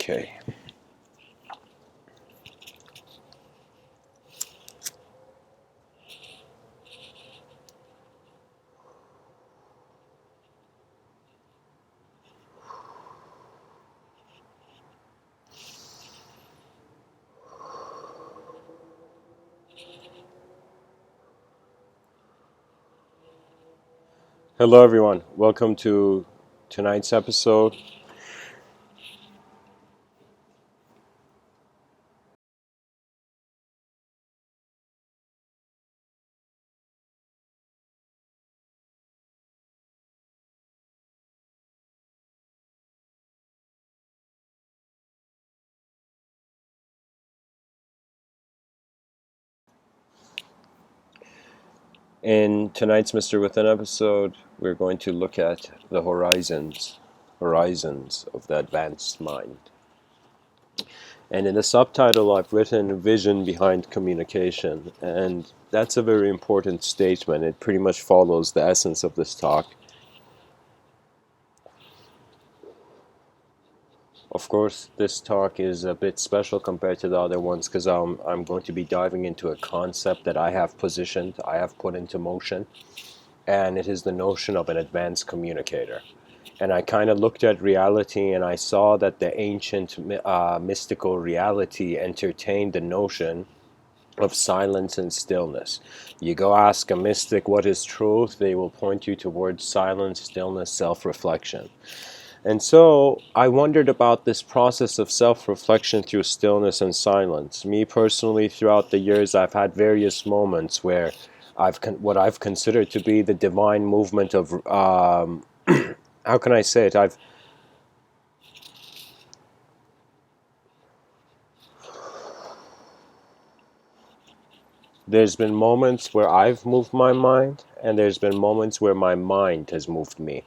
Okay. Hello everyone, welcome to tonight's episode. In tonight's Mr.Within episode, we're going to look at the horizons of the advanced mind. And in the subtitle I've written Vision Behind Communication, and that's a very important statement. It pretty much follows the essence of this talk. Of course, this talk is a bit special compared to the other ones because I'm going to be diving into a concept that I have positioned, I have put into motion, and it is the notion of an advanced communicator. And I kind of looked at reality and I saw that the ancient mystical reality entertained the notion of silence and stillness. You go ask a mystic what is truth, they will point you towards silence, stillness, self-reflection. And so I wondered about this process of self-reflection through stillness and silence. Me personally, throughout the years, I've had various moments where what I've considered to be the divine movement of, how can I say it? There's been moments where I've moved my mind, and there's been moments where my mind has moved me.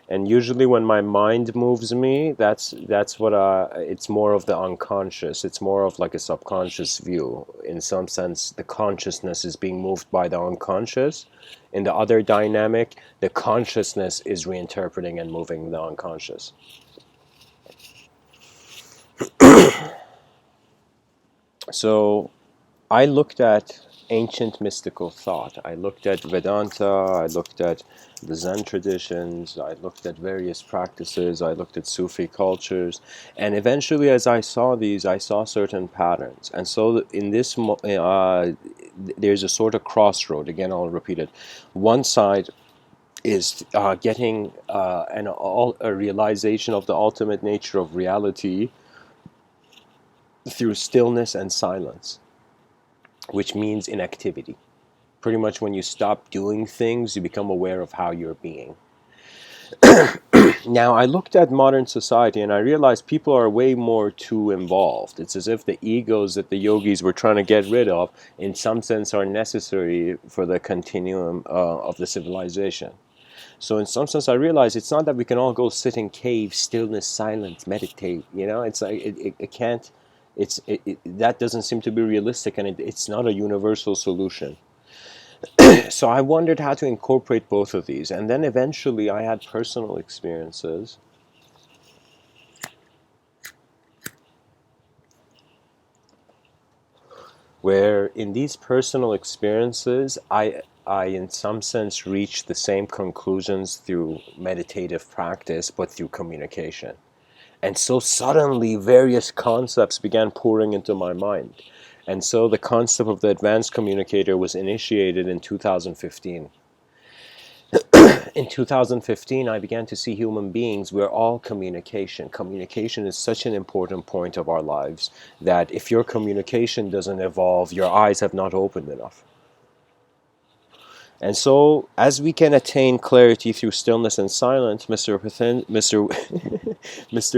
And usually when my mind moves me, that's what it's more of the unconscious. It's more of like a subconscious view. In some sense, the consciousness is being moved by the unconscious. In the other dynamic, the consciousness is reinterpreting and moving the unconscious. So I looked at ancient mystical thought. I looked at Vedanta, I looked at the Zen traditions, I looked at various practices, I looked at Sufi cultures, and eventually as I saw these, I saw certain patterns. And so in this, there's a sort of crossroad, again I'll repeat it. One side is getting a realization of the ultimate nature of reality through stillness and silence, which means inactivity. Pretty much when you stop doing things, you become aware of how you're being. Now, I looked at modern society and I realized people are way more too involved. It's as if the egos that the yogis were trying to get rid of, in some sense, are necessary for the continuum of the civilization. So in some sense, I realized it's not that we can all go sit in caves, stillness, silence, meditate. You know, it's like it can't. That doesn't seem to be realistic, and it's not a universal solution. So I wondered how to incorporate both of these, and then eventually I had personal experiences where in these personal experiences I in some sense reached the same conclusions through meditative practice but through communication. And so suddenly various concepts began pouring into my mind. And so the concept of the advanced communicator was initiated in 2015. In 2015, I began to see human beings. We're all communication. Communication is such an important point of our lives that if your communication doesn't evolve, your eyes have not opened enough. And so, as we can attain clarity through stillness and silence, Mr.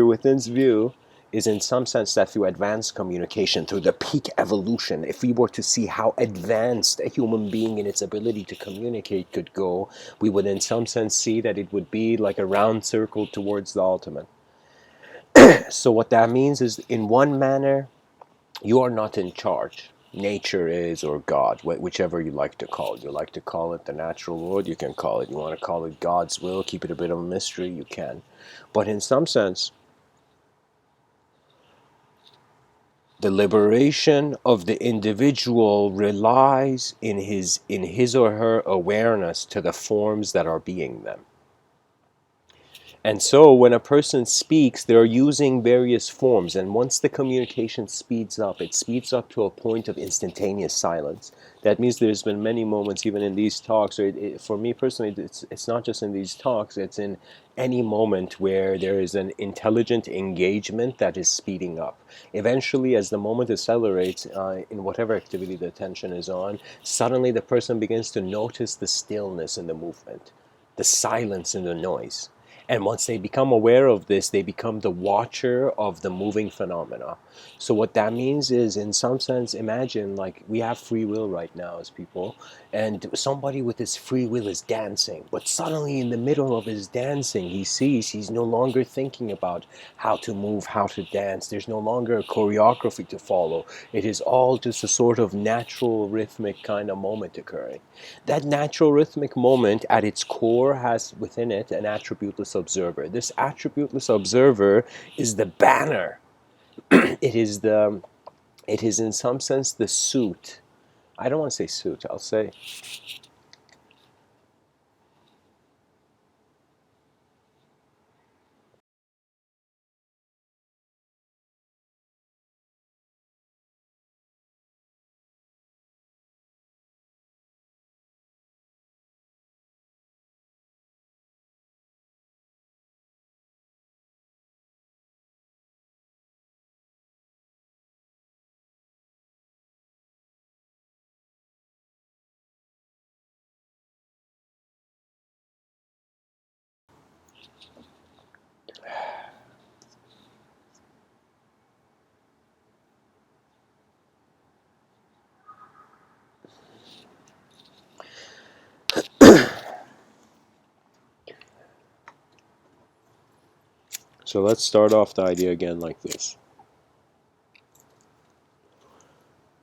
Within's view is in some sense that through advanced communication, through the peak evolution, if we were to see how advanced a human being in its ability to communicate could go, we would in some sense see that it would be like a round circle towards the ultimate. So what that means is, in one manner, you are not in charge. Nature is, or God, whichever you like to call it. You like to call it the natural world, you can call it. You want to call it God's will, keep it a bit of a mystery, you can. But in some sense, The liberation of the individual relies in his or her awareness to the forms that are being them. And so when a person speaks, they're using various forms. And once the communication speeds up, it speeds up to a point of instantaneous silence. That means there's been many moments, even in these talks, or for me personally, it's not just in these talks, it's in any moment where there is an intelligent engagement that is speeding up. Eventually, as the moment accelerates in whatever activity the attention is on, suddenly the person begins to notice the stillness in the movement, the silence in the noise. And once they become aware of this, they become the watcher of the moving phenomena. So what that means is, in some sense, imagine like we have free will right now as people, and somebody with his free will is dancing, but suddenly in the middle of his dancing, he sees he's no longer thinking about how to move, how to dance. There's no longer a choreography to follow. It is all just a sort of natural rhythmic kind of moment occurring. That natural rhythmic moment at its core has within it an attributeless observer. This attributeless observer is the banner. It is the it is in some sense the suit. I don't want to say suit, I'll say so. Let's start off the idea again like this.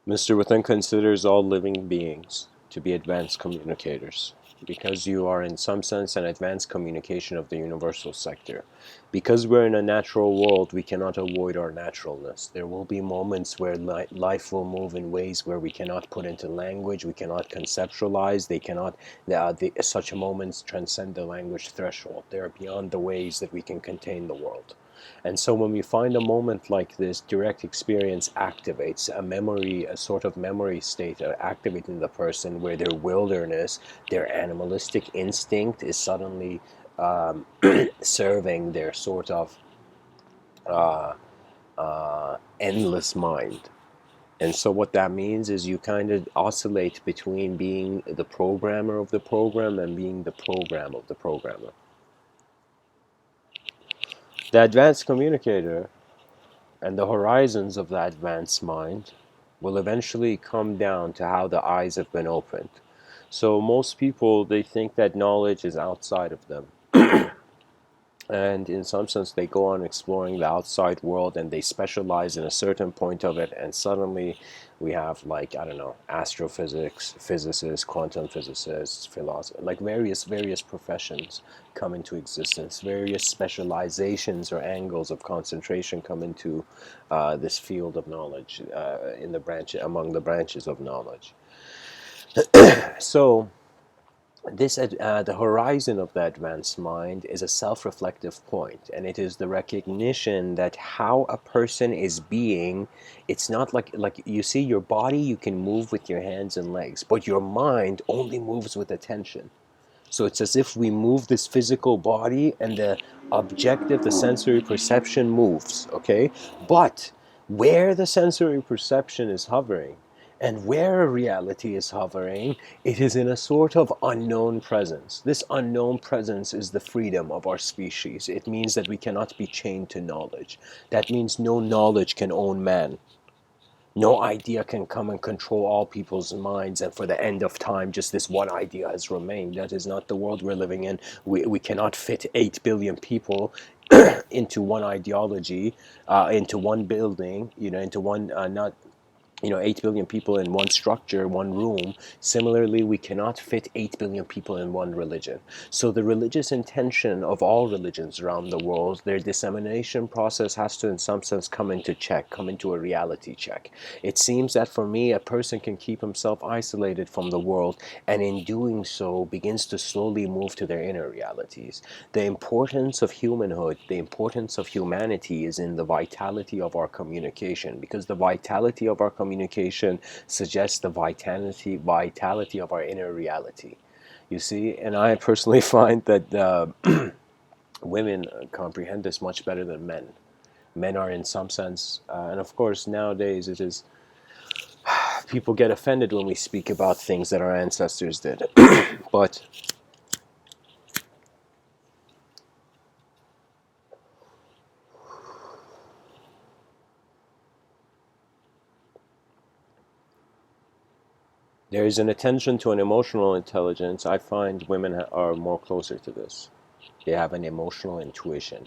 Mr. Within considers all living beings to be advanced communicators, because you are in some sense an advanced communication of the universal sector. Because we're in a natural world, we cannot avoid our naturalness. There will be moments where life will move in ways where we cannot put into language, we cannot conceptualize, they cannot, such moments transcend the language threshold. They are beyond the ways that we can contain the world. And so when we find a moment like this, direct experience activates a memory, a sort of memory state activating the person where their wilderness, their animalistic instinct is suddenly serving their sort of endless mind. And so what that means is you kind of oscillate between being the programmer of the program and being the program of the programmer. The advanced communicator and the horizons of the advanced mind will eventually come down to how the eyes have been opened. So most people, they think that knowledge is outside of them. And in some sense, they go on exploring the outside world and they specialize in a certain point of it. And suddenly we have, like, I don't know, astrophysics, physicists, quantum physicists, philosophers, like various professions come into existence. Various specializations or angles of concentration come into this field of knowledge in the branch, among the branches of knowledge. So the horizon of the advanced mind is a self-reflective point, and it is the recognition that how a person is being. It's not like you see your body, you can move with your hands and legs, but your mind only moves with attention. So it's as if we move this physical body and the objective, the sensory perception moves, okay? But where the sensory perception is hovering and where reality is hovering, it is in a sort of unknown presence. This unknown presence is the freedom of our species. It means that we cannot be chained to knowledge. That means no knowledge can own man. No idea can come and control all people's minds, and for the end of time, just this one idea has remained. That is not the world we're living in. We cannot fit 8 billion people into one ideology, into one building, into one, not 8 billion people in one structure, one room. Similarly, we cannot fit 8 billion people in one religion. So the religious intention of all religions around the world, their dissemination process has to in some sense come into a reality check. It seems that for me, a person can keep himself isolated from the world, and in doing so begins to slowly move to their inner realities. The importance of humanhood, the importance of humanity is in the vitality of our communication, because the vitality of our communication suggests the vitality of our inner reality. You see, and I personally find that women comprehend this much better than men. Men are in some sense, and of course nowadays it is, people get offended when we speak about things that our ancestors did. But there is an attention to an emotional intelligence. I find women are more closer to this. They have an emotional intuition.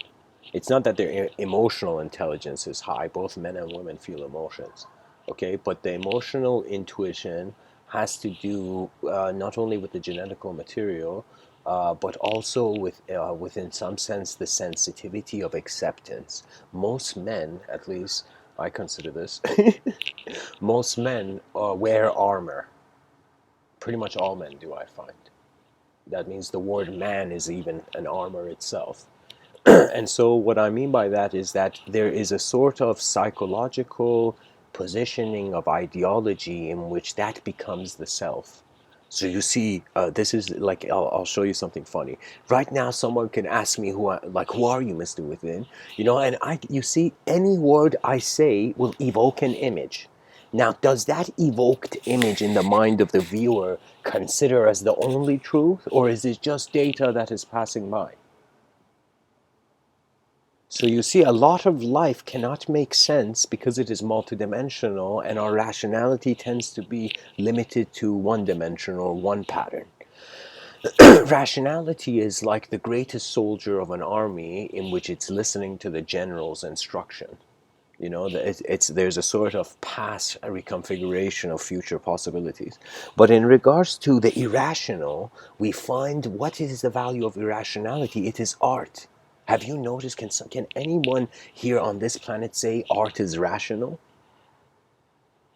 It's not that their emotional intelligence is high. Both men and women feel emotions, okay? But the emotional intuition has to do not only with the genetical material, but also in some sense, the sensitivity of acceptance. Most men, at least I consider this, most men wear armor. Pretty much all men do, I find. That means the word man is even an armor itself. And so what I mean by that is that there is a sort of psychological positioning of ideology in which that becomes the self. So you see, this is like, I'll show you something funny. Right now, someone can ask me who are you, Mr. Within? And you see, any word I say will evoke an image. Now, does that evoked image in the mind of the viewer consider as the only truth, or is it just data that is passing by? So you see, a lot of life cannot make sense because it is multidimensional, and our rationality tends to be limited to one dimension or one pattern. Rationality is like the greatest soldier of an army in which it's listening to the general's instruction. There's a sort of past reconfiguration of future possibilities. But in regards to the irrational, we find, what is the value of irrationality? It is art. Have you noticed, can anyone here on this planet say art is rational?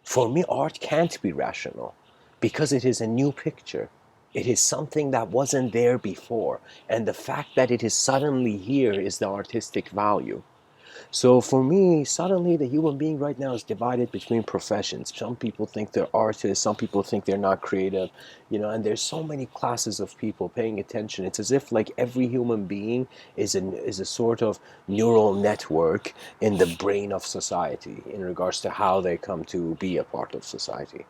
For me, art can't be rational because it is a new picture. It is something that wasn't there before. And the fact that it is suddenly here is the artistic value. So for me, suddenly the human being right now is divided between professions. Some people think they're artists, some people think they're not creative, and there's so many classes of people paying attention. It's as if like every human being is a sort of neural network in the brain of society in regards to how they come to be a part of society.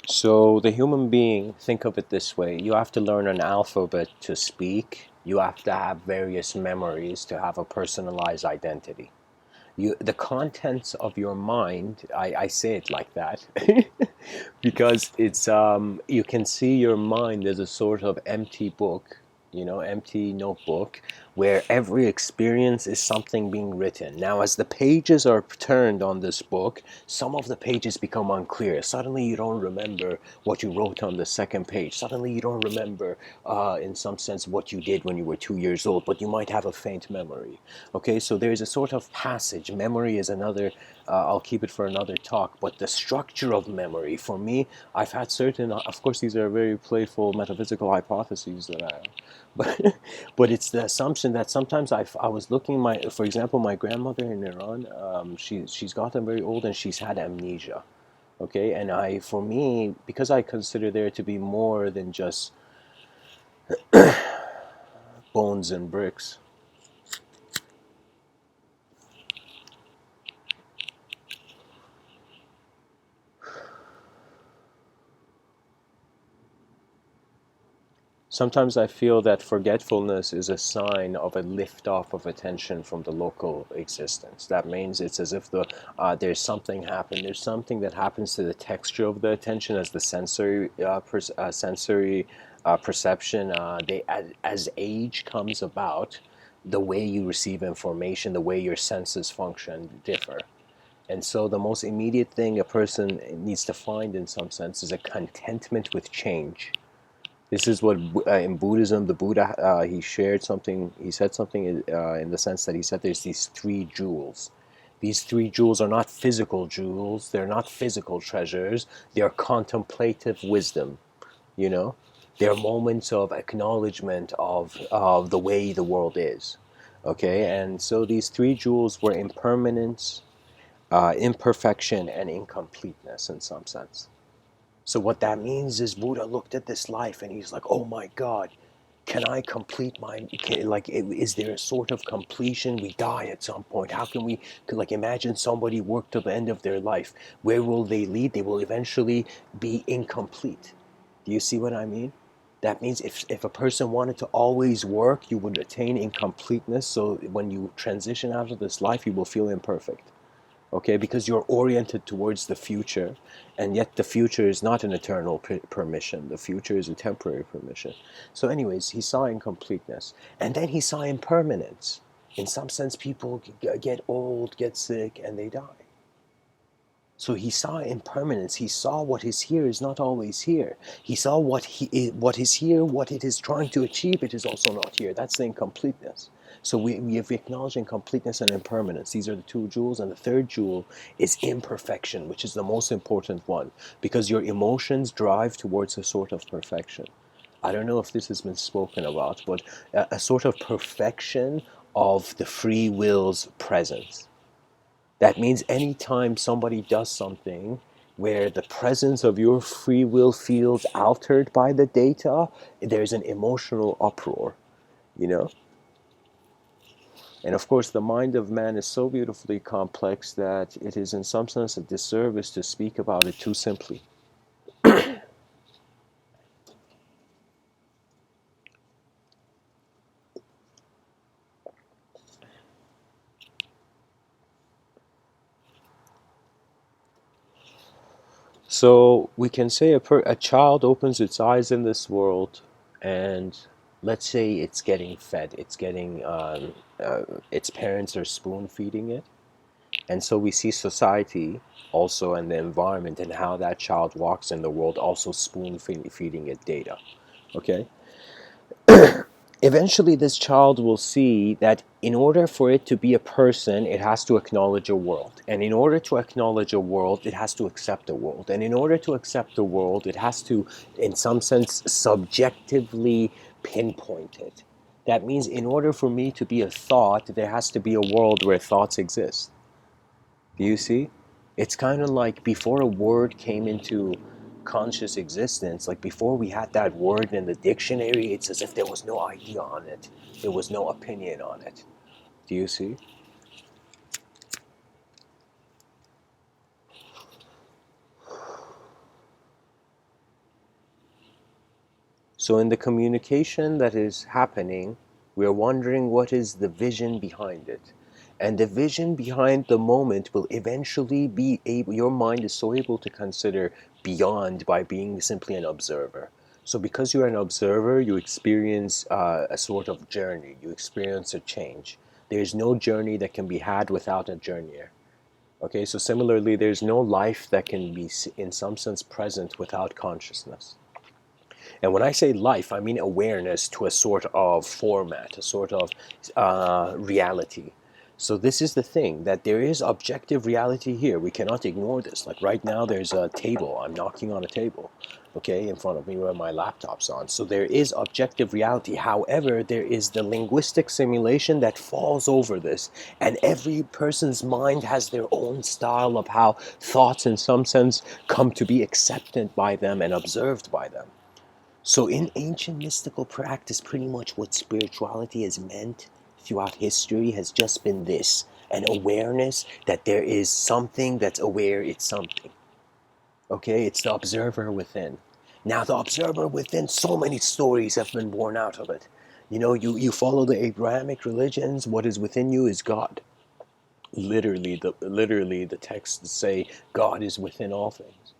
So the human being, think of it this way. You have to learn an alphabet to speak. You have to have various memories to have a personalized identity. The contents of your mind, I say it like that because it's you can see your mind as a sort of empty book, empty notebook, where every experience is something being written. Now, as the pages are turned on this book, some of the pages become unclear. Suddenly you don't remember what you wrote on the second page. Suddenly you don't remember in some sense what you did when you were 2 years old, but you might have a faint memory. Okay, so there's a sort of passage. Memory is another, I'll keep it for another talk, but the structure of memory, for me, I've had certain, of course these are very playful metaphysical hypotheses that I have, but, but it's the assumption that sometimes I was looking, for example, my grandmother in Iran, she's gotten very old and she's had amnesia. Okay, and for me, because I consider there to be more than just bones and bricks. Sometimes I feel that forgetfulness is a sign of a lift-off of attention from the local existence. That means it's as if there's something happened. There's something that happens to the texture of the attention as the sensory perception. As age comes about, the way you receive information, the way your senses function differ. And so the most immediate thing a person needs to find in some sense is a contentment with change. This is what in Buddhism, the Buddha, he shared something, he said something in the sense that he said there's these three jewels. These three jewels are not physical jewels, they're not physical treasures, they're contemplative wisdom, you know? They're moments of acknowledgement of the way the world is, okay? And so these three jewels were impermanence, imperfection, and incompleteness in some sense. So what that means is Buddha looked at this life and he's like, oh my God, can I complete is there a sort of completion? We die at some point. How can we, like, imagine somebody worked to the end of their life. Where will they lead? They will eventually be incomplete. Do you see what I mean? That means if a person wanted to always work, you would attain incompleteness. So when you transition out of this life, you will feel imperfect. Okay, because you're oriented towards the future, and yet the future is not an eternal permission. The future is a temporary permission. So anyways, he saw incompleteness, and then he saw impermanence. In some sense, people get old, get sick, and they die. So he saw impermanence. He saw what is here is not always here. He saw what is here, what it is trying to achieve, it is also not here. That's the incompleteness. So we have acknowledged incompleteness and impermanence. These are the two jewels. And the third jewel is imperfection, which is the most important one, because your emotions drive towards a sort of perfection. I don't know if this has been spoken about, but a sort of perfection of the free will's presence. That means anytime somebody does something where the presence of your free will feels altered by the data, there's an emotional uproar, you know? And of course, the mind of man is so beautifully complex that it is in some sense a disservice to speak about it too simply. So we can say a child opens its eyes in this world, and let's say it's getting fed, it's getting, its parents are spoon feeding it. And so we see society also, and the environment and how that child walks in the world also spoon feeding it data. Okay? Eventually this child will see that in order for it to be a person, it has to acknowledge a world. And in order to acknowledge a world, it has to accept a world. And in order to accept a world, it has to, in some sense, subjectively pinpoint it. That means in order for me to be a thought, there has to be a world where thoughts exist. Do you see? It's kind of like before a word came into conscious existence, like before we had that word in the dictionary, it's as if there was no idea on it. There was no opinion on it. Do you see? So in the communication that is happening, we're wondering what is the vision behind it. And the vision behind the moment will eventually be able, your mind is so able to consider beyond by being simply an observer. So because you're an observer, you experience a sort of journey, you experience a change. There's no journey that can be had without a journeyer. Okay, so similarly, there's no life that can be in some sense present without consciousness. And when I say life, I mean awareness to a sort of format, a sort of reality. So this is the thing, that there is objective reality here. We cannot ignore this. Like right now, there's a table. I'm knocking on a table, okay, in front of me where my laptop's on. So there is objective reality. However, there is the linguistic simulation that falls over this. And every person's mind has their own style of how thoughts, in some sense, come to be accepted by them and observed by them. So in ancient mystical practice, pretty much what spirituality has meant throughout history has just been this, an awareness that there is something that's aware it's something. Okay, it's the observer within. Now the observer within, so many stories have been born out of it. You know, you follow the Abrahamic religions, what is within you is God. Literally the texts say God is within all things.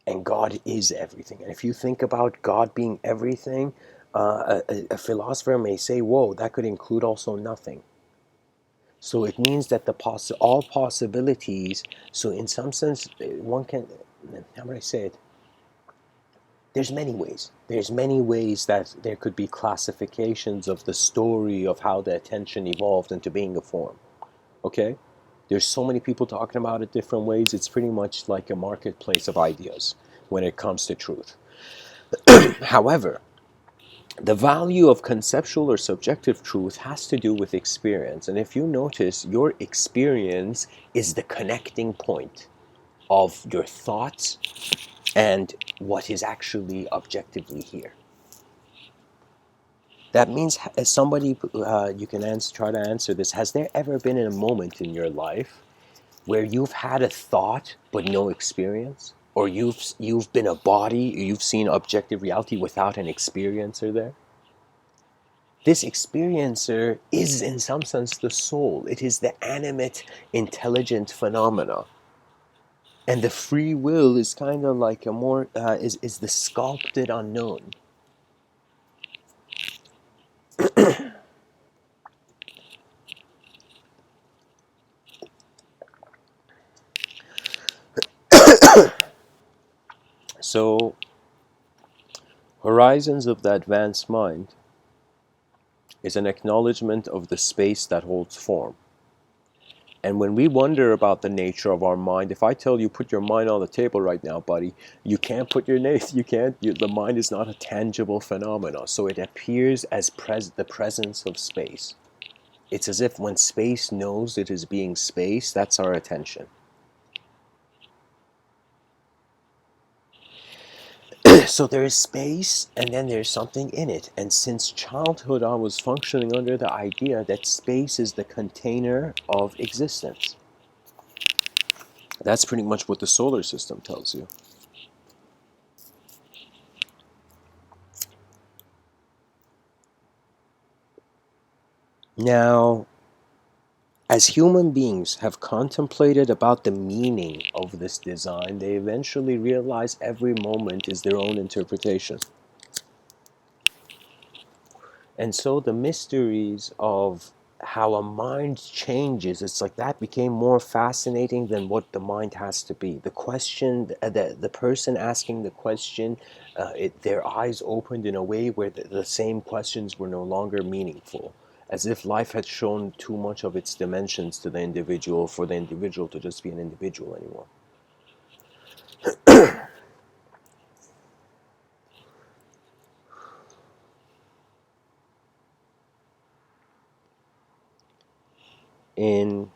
And God is everything. And if you think about God being everything, a philosopher may say, whoa, that could include also nothing. So it means that all possibilities, so in some sense, one can, how would I say it? There's many ways. There's many ways that there could be classifications of the story of how the attention evolved into being a form. Okay? There's so many people talking about it different ways. It's pretty much like a marketplace of ideas when it comes to truth. However, the value of conceptual or subjective truth has to do with experience. And if you notice, your experience is the connecting point of your thoughts and what is actually objectively here. That means, as somebody, you can try to answer this, has there ever been a moment in your life where you've had a thought but no experience? Or you've been a body, you've seen objective reality without an experiencer there? This experiencer is in some sense the soul. It is the animate, intelligent phenomena. And the free will is kind of like a more, is the sculpted unknown. So, Horizons of the Advanced Mind is an acknowledgement of the space that holds form. And when we wonder about the nature of our mind, if I tell you, put your mind on the table right now, buddy, you can't put your the mind is not a tangible phenomena. So it appears as the presence of space. It's as if when space knows it is being space, that's our attention. So there is space, and then there's something in it. And since childhood, I was functioning under the idea that space is the container of existence. That's pretty much what the solar system tells you. Now, as human beings have contemplated about the meaning of this design, they eventually realize every moment is their own interpretation. And so the mysteries of how a mind changes, it's like that became more fascinating than what the mind has to be. The question, the person asking the question, their eyes opened in a way where the same questions were no longer meaningful, as if life had shown too much of its dimensions to the individual for the individual to just be an individual anymore. In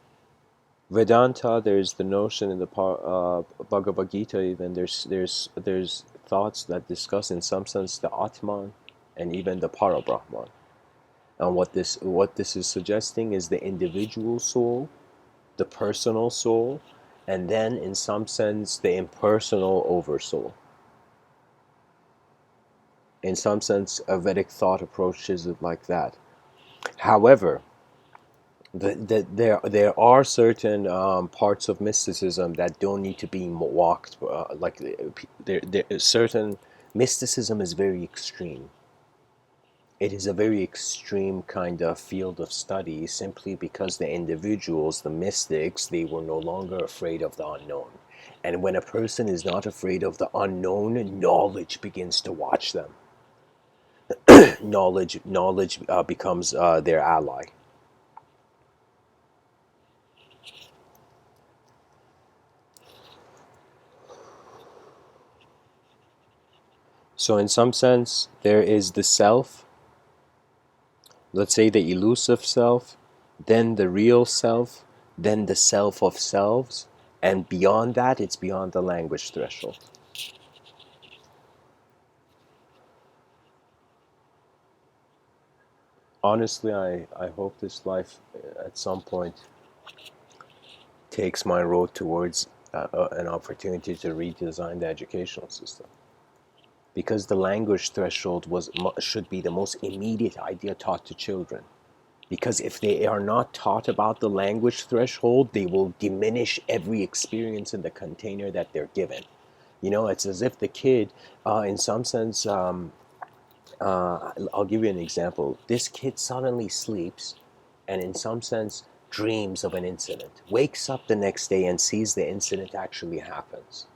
Vedanta, there's the notion in the Bhagavad Gita. Even there's thoughts that discuss, in some sense, the Atman and even the Parabrahman. And what this is suggesting is the individual soul, the personal soul, and then, in some sense, the impersonal oversoul. In some sense, a Vedic thought approaches it like that. However, there are certain parts of mysticism that don't need to be walked. Certain mysticism is very extreme. It is a very extreme kind of field of study, simply because the individuals, the mystics, they were no longer afraid of the unknown. And when a person is not afraid of the unknown, knowledge begins to watch them. knowledge becomes their ally. So in some sense, there is the self, let's say the elusive self, then the real self, then the self of selves, and beyond that, it's beyond the language threshold. Honestly, I hope this life at some point takes my road towards an opportunity to redesign the educational system. because the language threshold should be the most immediate idea taught to children. Because if they are not taught about the language threshold, they will diminish every experience in the container that they're given. You know, it's as if the kid, in some sense, I'll give you an example. This kid suddenly sleeps and, in some sense, dreams of an incident, wakes up the next day and sees the incident actually happens.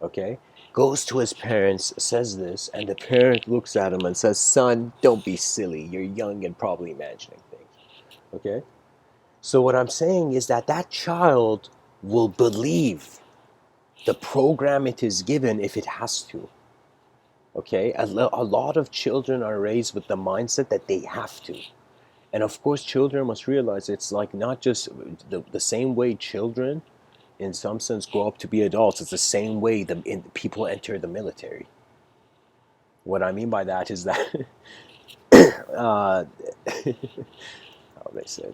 Okay? Goes to his parents, says this, and the parent looks at him and says, "Son, don't be silly. You're young and probably imagining things." Okay? So what I'm saying is that that child will believe the program it is given if it has to. Okay? A lot of children are raised with the mindset that they have to. And of course, children must realize it's like not just the same way children, in some sense, grow up to be adults. It's the same way people enter the military. What I mean by that is that, how they say,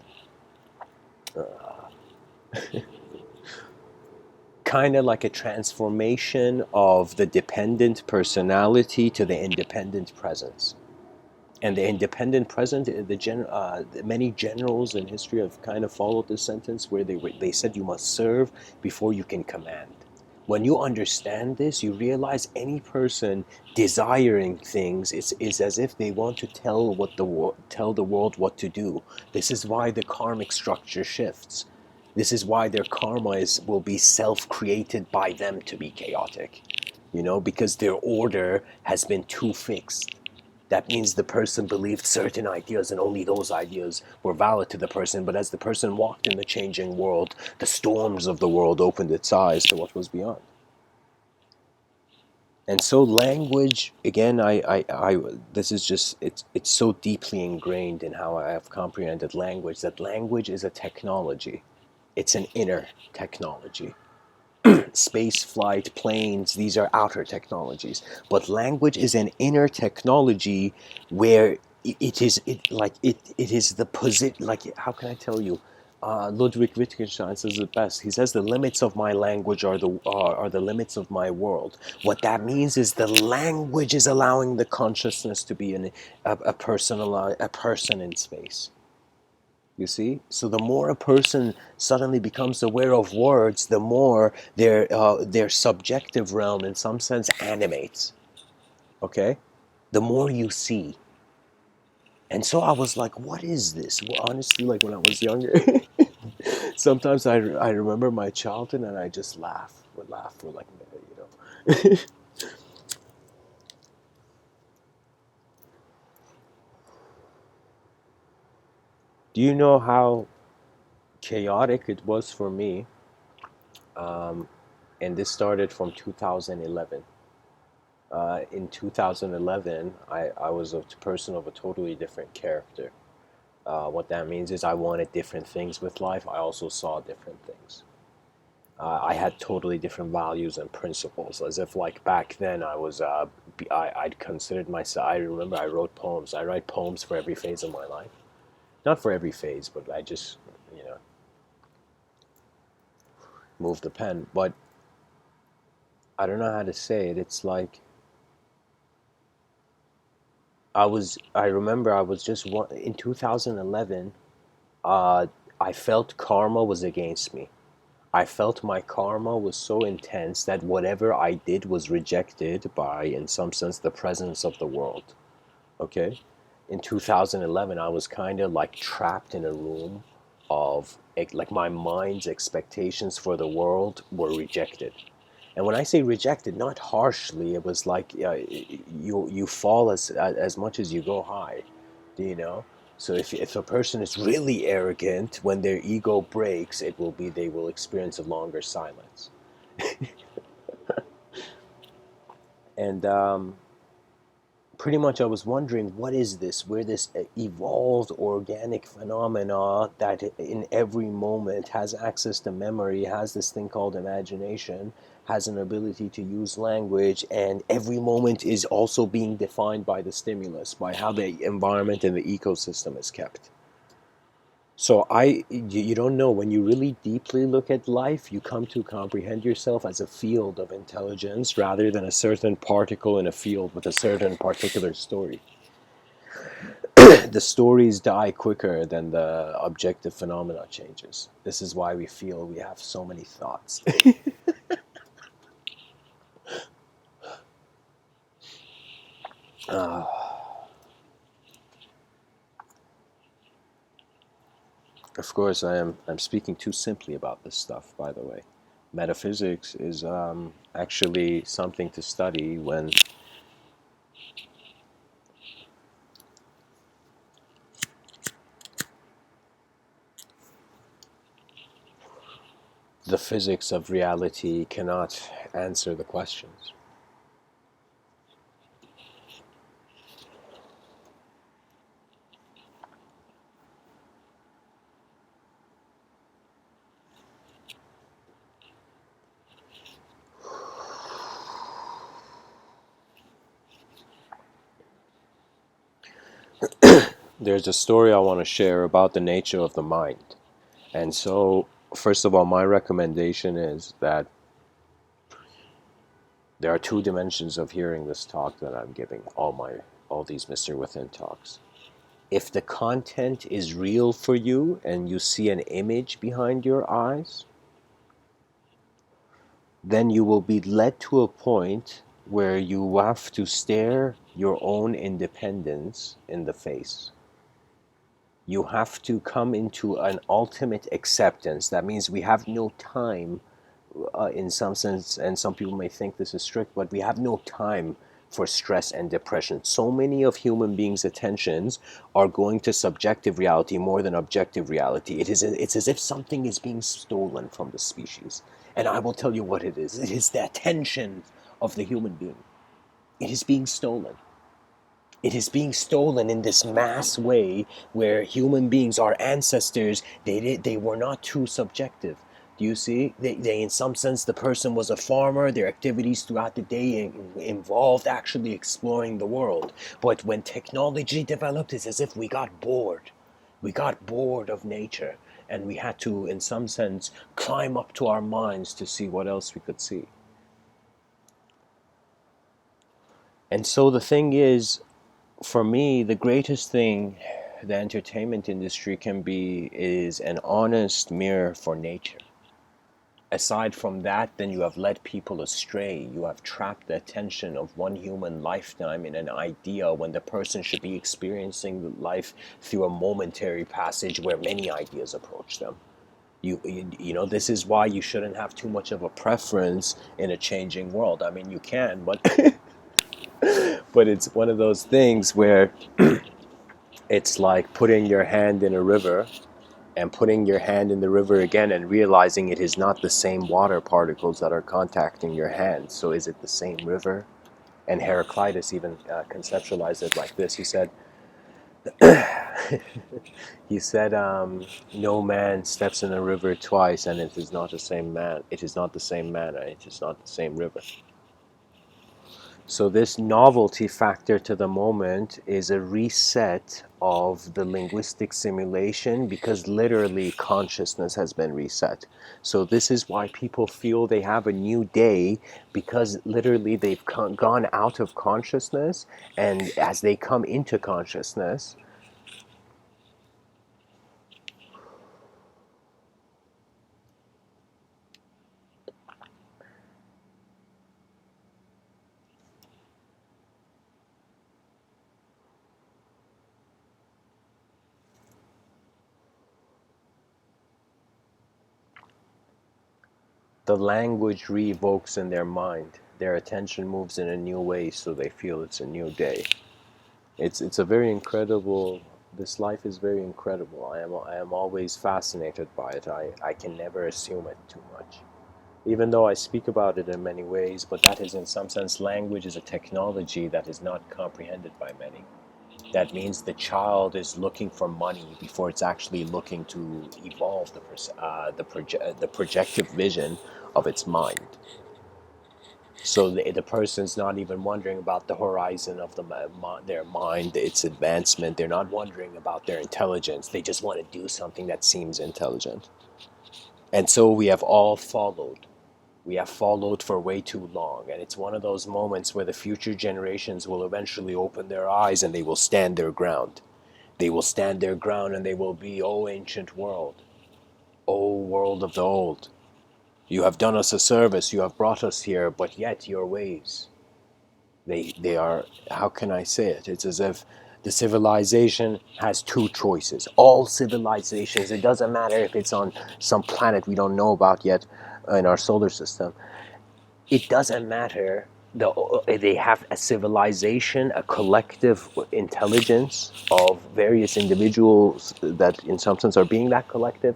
kind of like a transformation of the dependent personality to the independent presence. And the independent present, many generals in history have kind of followed this sentence where they said you must serve before you can command. When you understand this, you realize any person desiring things is as if they want to tell the world what to do. This is why the karmic structure shifts. This is why their karma will be self-created by them to be chaotic. You know, because their order has been too fixed. That means the person believed certain ideas and only those ideas were valid to the person. But as the person walked in the changing world, the storms of the world opened its eyes to what was beyond. And so language, again, this is just, it's so deeply ingrained in how I have comprehended language, that language is a technology. It's an inner technology. Space flight, planes, these are outer technologies. But language is an inner technology where it is the position, like, how can I tell you? Ludwig Wittgenstein says it best. He says the limits of my language are the limits of my world. What that means is the language is allowing the consciousness to be a person in space. You see? So the more a person suddenly becomes aware of words, the more their subjective realm, in some sense, animates. Okay? The more you see. And so I was like, what is this? Well, honestly, like when I was younger, sometimes I remember my childhood and I just would laugh for like a minute, you know. Do you know how chaotic it was for me? And this started from 2011. In 2011, I was a person of a totally different character. What that means is I wanted different things with life. I also saw different things. I had totally different values and principles. As if like back then I'd considered myself. I remember I wrote poems. I write poems for every phase of my life. Not for every phase, but I just, you know, move the pen. But I don't know how to say it. It's like I remember I was just in 2011. I felt karma was against me. I felt my karma was so intense that whatever I did was rejected by, in some sense, the presence of the world. Okay? In 2011, I was kind of like trapped in a room of, like, my mind's expectations for the world were rejected. And when I say rejected, not harshly, it was like you fall as much as you go high. Do you know? So if a person is really arrogant, when their ego breaks, they will experience a longer silence. And pretty much I was wondering, what is this? Where this evolved organic phenomena that in every moment has access to memory, has this thing called imagination, has an ability to use language, and every moment is also being defined by the stimulus, by how the environment and the ecosystem is kept. So you don't know, when you really deeply look at life, you come to comprehend yourself as a field of intelligence rather than a certain particle in a field with a certain particular story. The stories die quicker than the objective phenomena changes. This is why we feel we have so many thoughts. Of course, I'm speaking too simply about this stuff, by the way. Metaphysics is actually something to study when the physics of reality cannot answer the questions. There's a story I want to share about the nature of the mind. And so, first of all, my recommendation is that there are two dimensions of hearing this talk that I'm giving, all these Mr. Within talks. If the content is real for you and you see an image behind your eyes, then you will be led to a point where you have to stare your own independence in the face. You have to come into an ultimate acceptance. That means we have no time, in some sense, and some people may think this is strict, but we have no time for stress and depression. So many of human beings' attentions are going to subjective reality more than objective reality. It's as if something is being stolen from the species. And I will tell you what it is. It is the attention of the human being. It is being stolen. It is being stolen in this mass way where human beings, our ancestors, they were not too subjective. Do you see? They in some sense, the person was a farmer. Their activities throughout the day involved actually exploring the world. But when technology developed, it's as if we got bored. We got bored of nature, and we had to, in some sense, climb up to our minds to see what else we could see. And so the thing is, for me, the greatest thing the entertainment industry can be is an honest mirror for nature. Aside from that, then you have led people astray. You have trapped the attention of one human lifetime in an idea when the person should be experiencing life through a momentary passage where many ideas approach them. You know, this is why you shouldn't have too much of a preference in a changing world. I mean, you can, but but it's one of those things where it's like putting your hand in a river and putting your hand in the river again and realizing it is not the same water particles that are contacting your hand. So is it the same river? And Heraclitus even conceptualized it like this. He said, no man steps in a river twice, and it is not the same man. It is not the same man, and it is not the same river. So this novelty factor to the moment is a reset of the linguistic simulation because literally consciousness has been reset. So this is why people feel they have a new day, because literally they've gone out of consciousness, and as they come into consciousness, the language re-evokes in their mind. Their attention moves in a new way, so they feel it's a new day. It's a very incredible. This life is very incredible. I am always fascinated by it. I can never assume it too much, even though I speak about it in many ways. But that is, in some sense, language is a technology that is not comprehended by many. That means the child is looking for money before it's actually looking to evolve the projective vision of its mind. So the person's not even wondering about the horizon of their mind, its advancement. They're not wondering about their intelligence. They just want to do something that seems intelligent. And so we have all followed. We have followed for way too long. And it's one of those moments where the future generations will eventually open their eyes and they will stand their ground. They will stand their ground and they will be, "O ancient world, O world of the old, you have done us a service, you have brought us here, but yet your ways, they are," how can I say it? It's as if the civilization has two choices. All civilizations, it doesn't matter if it's on some planet we don't know about yet in our solar system, it doesn't matter. They have a civilization, a collective intelligence of various individuals that in some sense are being that collective.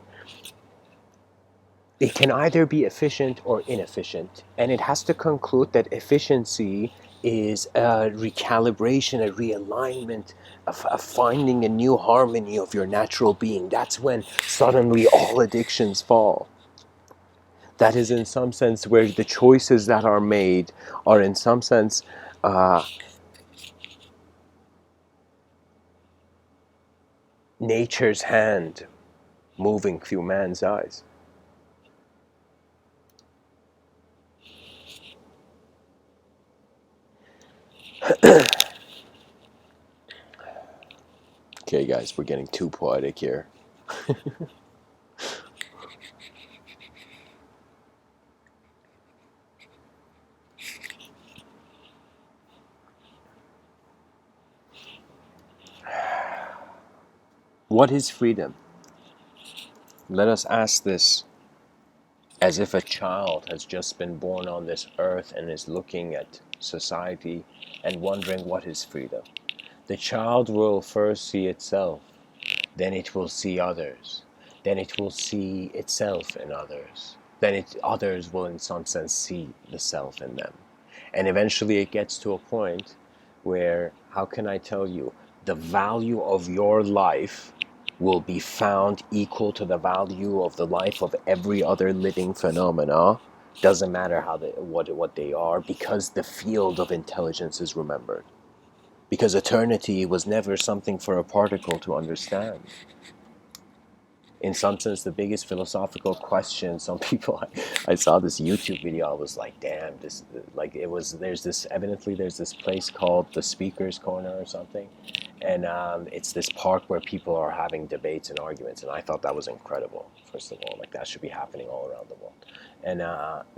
It can either be efficient or inefficient, and it has to conclude that efficiency is a recalibration, a realignment, a finding a new harmony of your natural being. That's when suddenly all addictions fall. That is in some sense where the choices that are made are in some sense nature's hand moving through man's eyes. Okay, guys, we're getting too poetic here. What is freedom? Let us ask this as if a child has just been born on this earth and is looking at society and wondering what is freedom. The child will first see itself, then it will see others, then it will see itself in others, then others will in some sense see the self in them. And eventually it gets to a point where, how can I tell you, the value of your life will be found equal to the value of the life of every other living phenomena. Doesn't matter how what they are, because the field of intelligence is remembered. Because eternity was never something for a particle to understand. In some sense, the biggest philosophical question, some people, I saw this YouTube video, I was like, damn, this, like, it was, evidently there's this place called the Speaker's Corner or something, and it's this park where people are having debates and arguments, and I thought that was incredible, first of all, like, that should be happening all around the world. And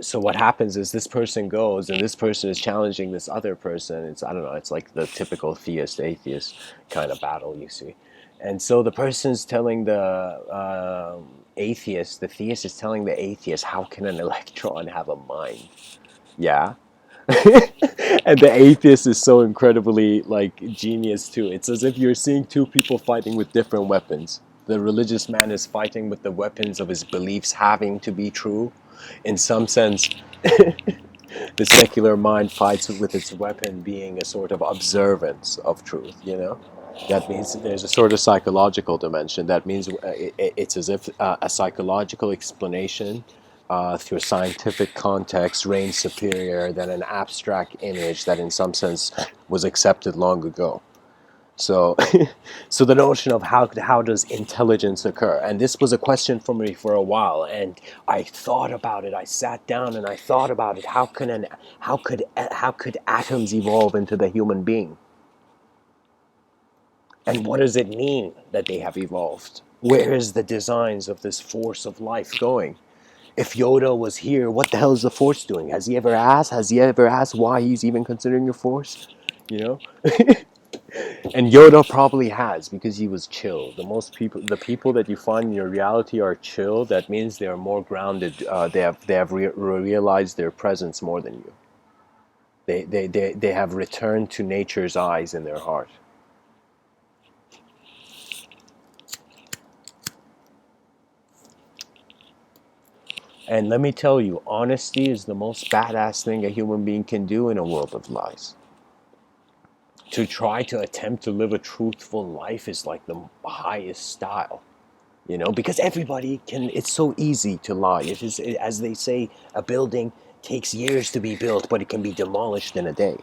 so what happens is this person goes, and this person is challenging this other person. It's, I don't know, it's like the typical theist atheist kind of battle you see. And so the person's telling the atheist, the theist is telling the atheist, how can an electron have a mind? Yeah. And the atheist is so incredibly like genius too. It's as if you're seeing two people fighting with different weapons. The religious man is fighting with the weapons of his beliefs having to be true. In some sense, the secular mind fights with its weapon being a sort of observance of truth, you know? That means there's a sort of psychological dimension. That means it's as if a psychological explanation through scientific context reigns superior than an abstract image that in some sense was accepted long ago. So, so the notion of how does intelligence occur, and this was a question for me for a while, and I thought about it. I sat down and I thought about it. How could atoms evolve into the human being? And what does it mean that they have evolved? Where is the designs of this force of life going? If Yoda was here, what the hell is the Force doing? Has he ever asked? Has he ever asked why he's even considering the Force? You know? And Yoda probably has, because he was chill. The people that you find in your reality are chill. That means they are more grounded. They have realized their presence more than you. They have returned to nature's eyes in their heart. And let me tell you, honesty is the most badass thing a human being can do in a world of lies. To try to attempt to live a truthful life is like the highest style, you know, because everybody can, it's so easy to lie. It is, as they say, a building takes years to be built, but it can be demolished in a day.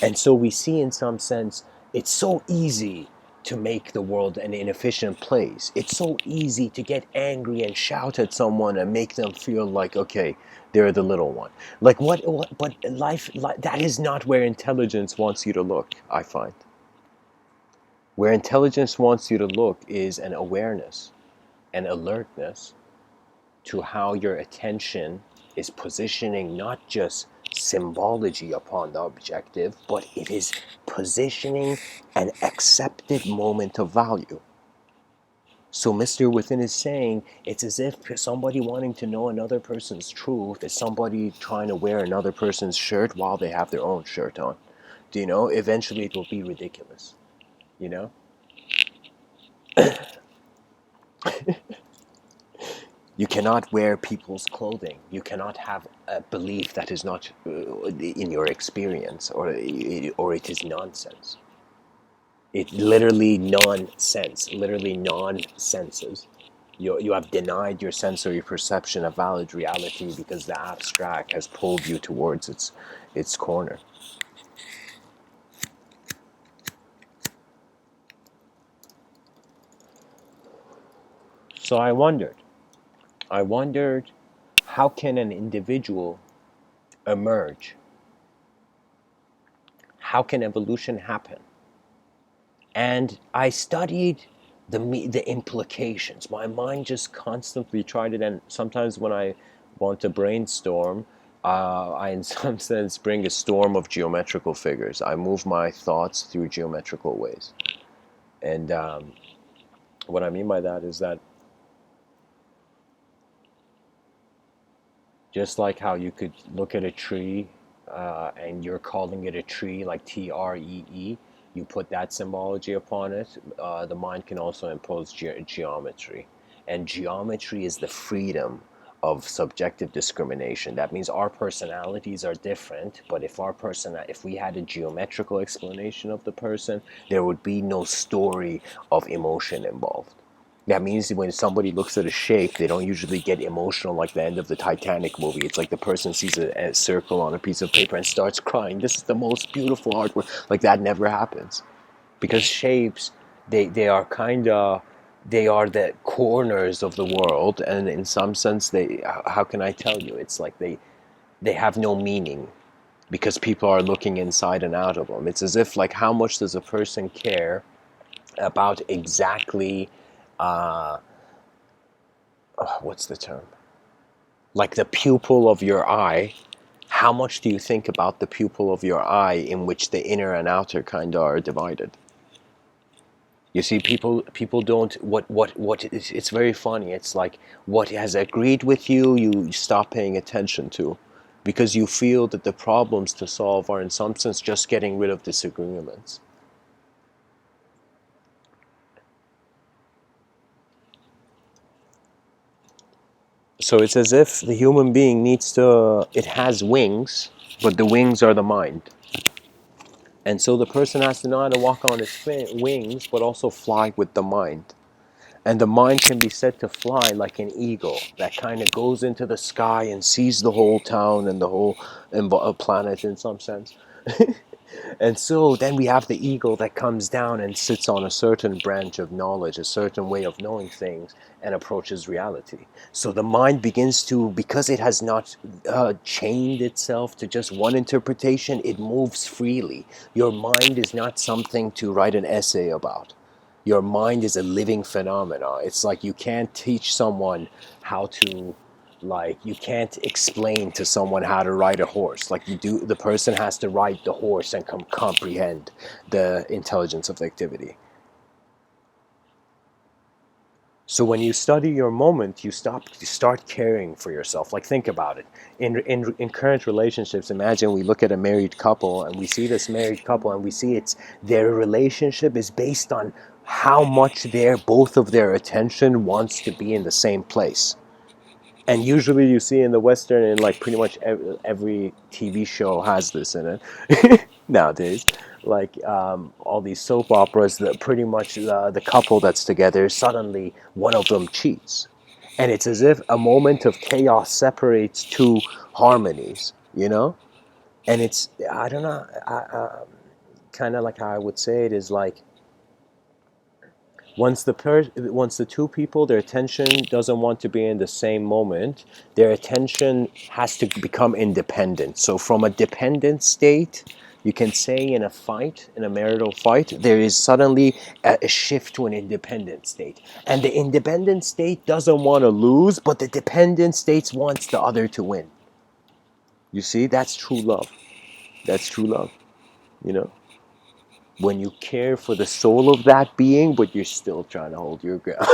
And so we see, in some sense, it's so easy to make the world an inefficient place. It's so easy to get angry and shout at someone and make them feel like, okay, they're the little one. Like what but life, that is not where intelligence wants you to look, I find. Where intelligence wants you to look is an awareness, an alertness to how your attention is positioning not just symbology upon the objective, but it is positioning an accepted moment of value. So Mr. Within is saying it's as if somebody wanting to know another person's truth is somebody trying to wear another person's shirt while they have their own shirt on. Do you know? Eventually it will be ridiculous. You know? You cannot wear people's clothing. You cannot have a belief that is not in your experience, or it is nonsense. It literally nonsense, literally nonsenses. You have denied your sensory perception of valid reality because the abstract has pulled you towards its corner. So I wondered, how can an individual emerge? How can evolution happen? And I studied the implications. My mind just constantly tried it, and sometimes when I want to brainstorm, I in some sense bring a storm of geometrical figures. I move my thoughts through geometrical ways. And what I mean by that is that just like how you could look at a tree and you're calling it a tree, like TREE, you put that symbology upon it, the mind can also impose geometry. And geometry is the freedom of subjective discrimination. That means our personalities are different, but if we had a geometrical explanation of the person, there would be no story of emotion involved. That means when somebody looks at a shape, they don't usually get emotional like the end of the Titanic movie. It's like the person sees a circle on a piece of paper and starts crying. This is the most beautiful artwork. Like, that never happens. Because shapes, they are kind of, they are the corners of the world. And in some sense, how can I tell you? It's like they have no meaning because people are looking inside and out of them. It's as if, like, how much does a person care about exactly what's the term? Like the pupil of your eye. How much do you think about the pupil of your eye in which the inner and outer kind of are divided? You see, people don't, it's very funny. It's like what has agreed with you, you stop paying attention to, because you feel that the problems to solve are in some sense just getting rid of disagreements. So it's as if the human being it has wings, but the wings are the mind. And so the person has to know how to walk on its wings, but also fly with the mind. And the mind can be said to fly like an eagle that kind of goes into the sky and sees the whole town and the whole planet in some sense. And so then we have the eagle that comes down and sits on a certain branch of knowledge, a certain way of knowing things, and approaches reality. So the mind begins to, because it has not chained itself to just one interpretation, it moves freely. Your mind is not something to write an essay about. Your mind is a living phenomena. It's like you can't teach someone how to, like, you can't explain to someone how to ride a horse. Like, you do, the person has to ride the horse and comprehend the intelligence of the activity. So when you study your moment, you start caring for yourself. Like, think about it. In current relationships, imagine we look at a married couple and we see this married couple and we see their relationship is based on how much both of their attention wants to be in the same place. And usually you see in the Western, and like pretty much every TV show has this in it nowadays. Like all these soap operas, that pretty much the couple that's together, suddenly one of them cheats. And it's as if a moment of chaos separates two harmonies, you know? And it's, I don't know, kind of like how I would say it is like, once the two people, their attention doesn't want to be in the same moment, their attention has to become independent. So from a dependent state, you can say in a fight, in a marital fight, there is suddenly a shift to an independent state. And the independent state doesn't want to lose, but the dependent state wants the other to win. You see, that's true love. That's true love, you know? When you care for the soul of that being, but you're still trying to hold your ground.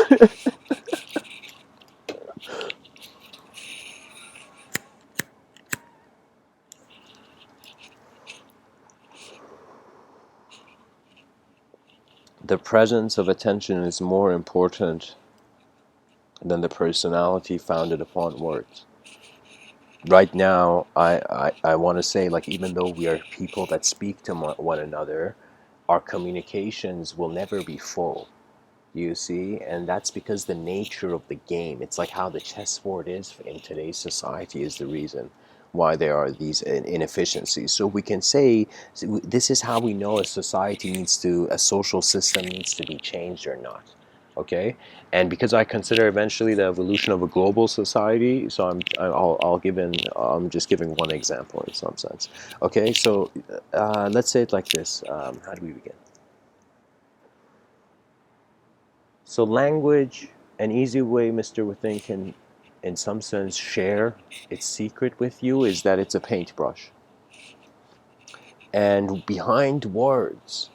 The presence of attention is more important than the personality founded upon words. Right now, I want to say, like, even though we are people that speak to one another, our communications will never be full. You see, and that's because the nature of the game, it's like how the chessboard is in today's society, is the reason why there are these inefficiencies. So we can say this is how we know a social system needs to be changed or not. Okay, and because I consider eventually the evolution of a global society, so I'm just giving one example in some sense. Okay, so let's say it like this. How do we begin? So language, an easy way Mr. Within can, in some sense, share its secret with you is that it's a paintbrush. And behind words,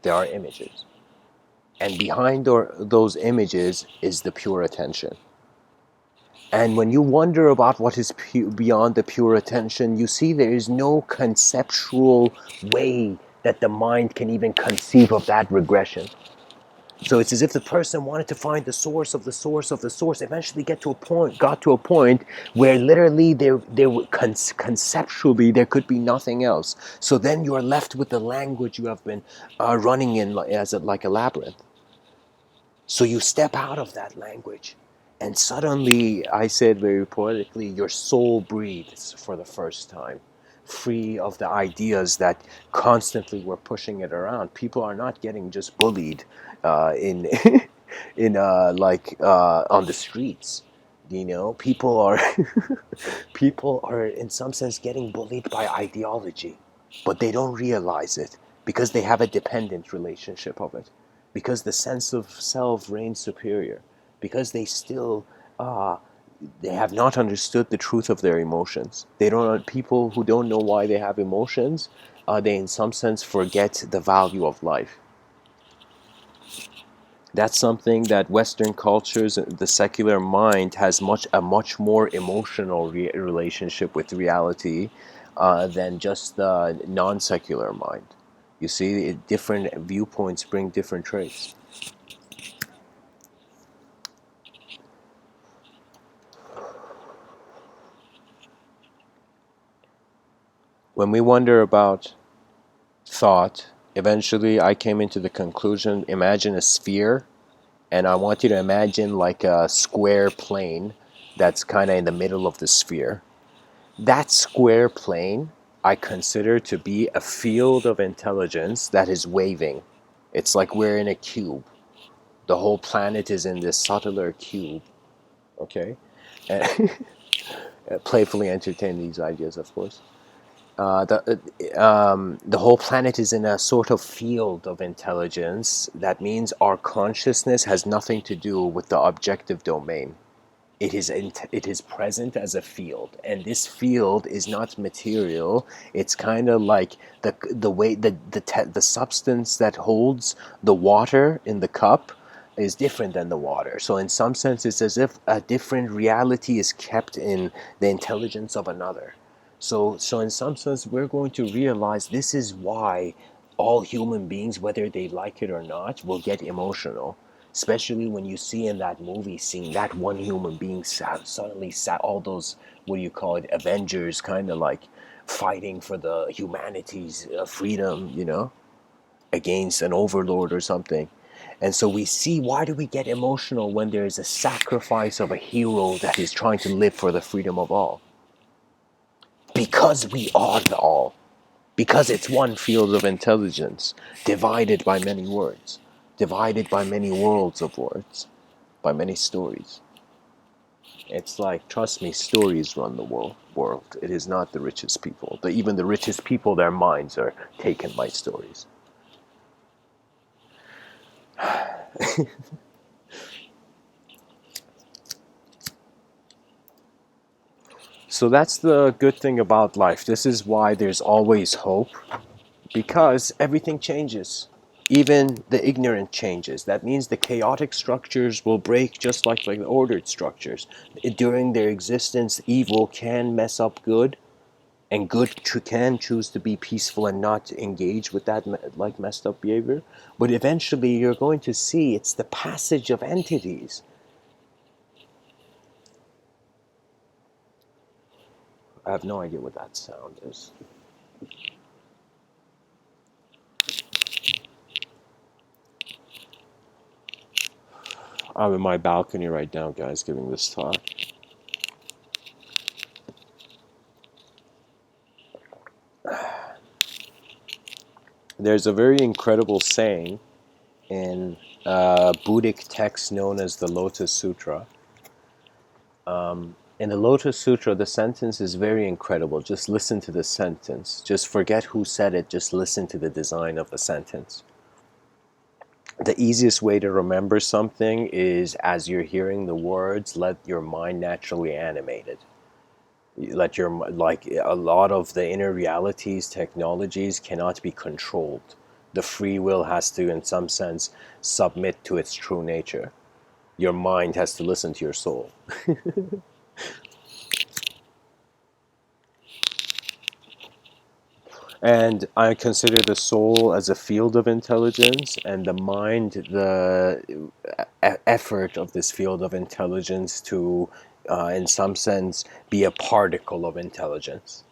there are images. And behind those images is the pure attention. And when you wonder about what is beyond the pure attention, you see there is no conceptual way that the mind can even conceive of that regression. So it's as if the person wanted to find the source of the source of the source, eventually got to a point where literally conceptually there could be nothing else. So then you are left with the language you have been running in like a labyrinth. So you step out of that language, and suddenly, I said very poetically, your soul breathes for the first time, free of the ideas that constantly were pushing it around. People are not getting just bullied in on the streets. You know, people are in some sense getting bullied by ideology, but they don't realize it because they have a dependent relationship of it, because the sense of self reigns superior, because they still uh, they have not understood the truth of their emotions. They don't. People who don't know why they have emotions, they in some sense forget the value of life. That's something that Western cultures, the secular mind, has a much more emotional relationship with reality than just the non-secular mind. You see, different viewpoints bring different traits. When we wonder about thought, eventually I came into the conclusion, imagine a sphere, and I want you to imagine like a square plane that's kind of in the middle of the sphere. That square plane I consider to be a field of intelligence that is waving. It's like we're in a cube. The whole planet is in this subtler cube. Okay? And playfully entertain these ideas, of course. The whole planet is in a sort of field of intelligence. That means our consciousness has nothing to do with the objective domain. It is present as a field, and this field is not material. It's kind of like the way the substance that holds the water in the cup is different than the water. So in some sense, it's as if a different reality is kept in the intelligence of another. So in some sense, we're going to realize this is why all human beings, whether they like it or not, will get emotional. Especially when you see in that movie scene that one human being suddenly sat all those, what do you call it, Avengers, kind of like fighting for the humanity's freedom, against an overlord or something. And so we see, why do we get emotional when there is a sacrifice of a hero that is trying to live for the freedom of all? Because we are the all. Because it's one field of intelligence, divided by many words, divided by many worlds of words, by many stories. It's like, trust me, stories run the world. It is not the richest people. Even the richest people, their minds are taken by stories. So that's the good thing about life. This is why there's always hope, because everything changes. Even the ignorant changes. That means the chaotic structures will break just like the ordered structures. During their existence, evil can mess up good, and good can choose to be peaceful and not engage with that like messed up behavior. But eventually you're going to see it's the passage of entities. I have no idea what that sound is. I'm in my balcony right now, guys, giving this talk. There's a very incredible saying in a Buddhic text known as the Lotus Sutra. In the Lotus Sutra, the sentence is very incredible. Just listen to the sentence. Just forget who said it. Just listen to the design of the sentence. The easiest way to remember something is, as you're hearing the words, let your mind naturally animate it. Let your, like, a lot of the inner realities, technologies cannot be controlled. The free will has to, in some sense, submit to its true nature. Your mind has to listen to your soul. And I consider the soul as a field of intelligence, and the mind the effort of this field of intelligence to, in some sense, be a particle of intelligence.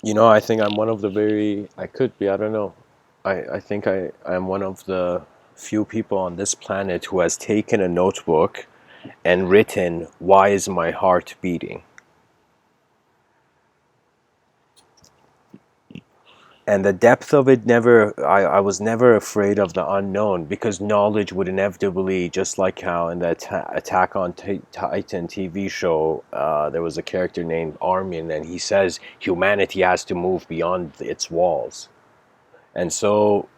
You know, I think I'm one of the I could be, I don't know. I think I'm one of the few people on this planet who has taken a notebook and written, "Why is my heart beating?" And the depth of it, I was never afraid of the unknown, because knowledge would inevitably, just like how in the Attack on Titan TV show, there was a character named Armin, and he says humanity has to move beyond its walls. And so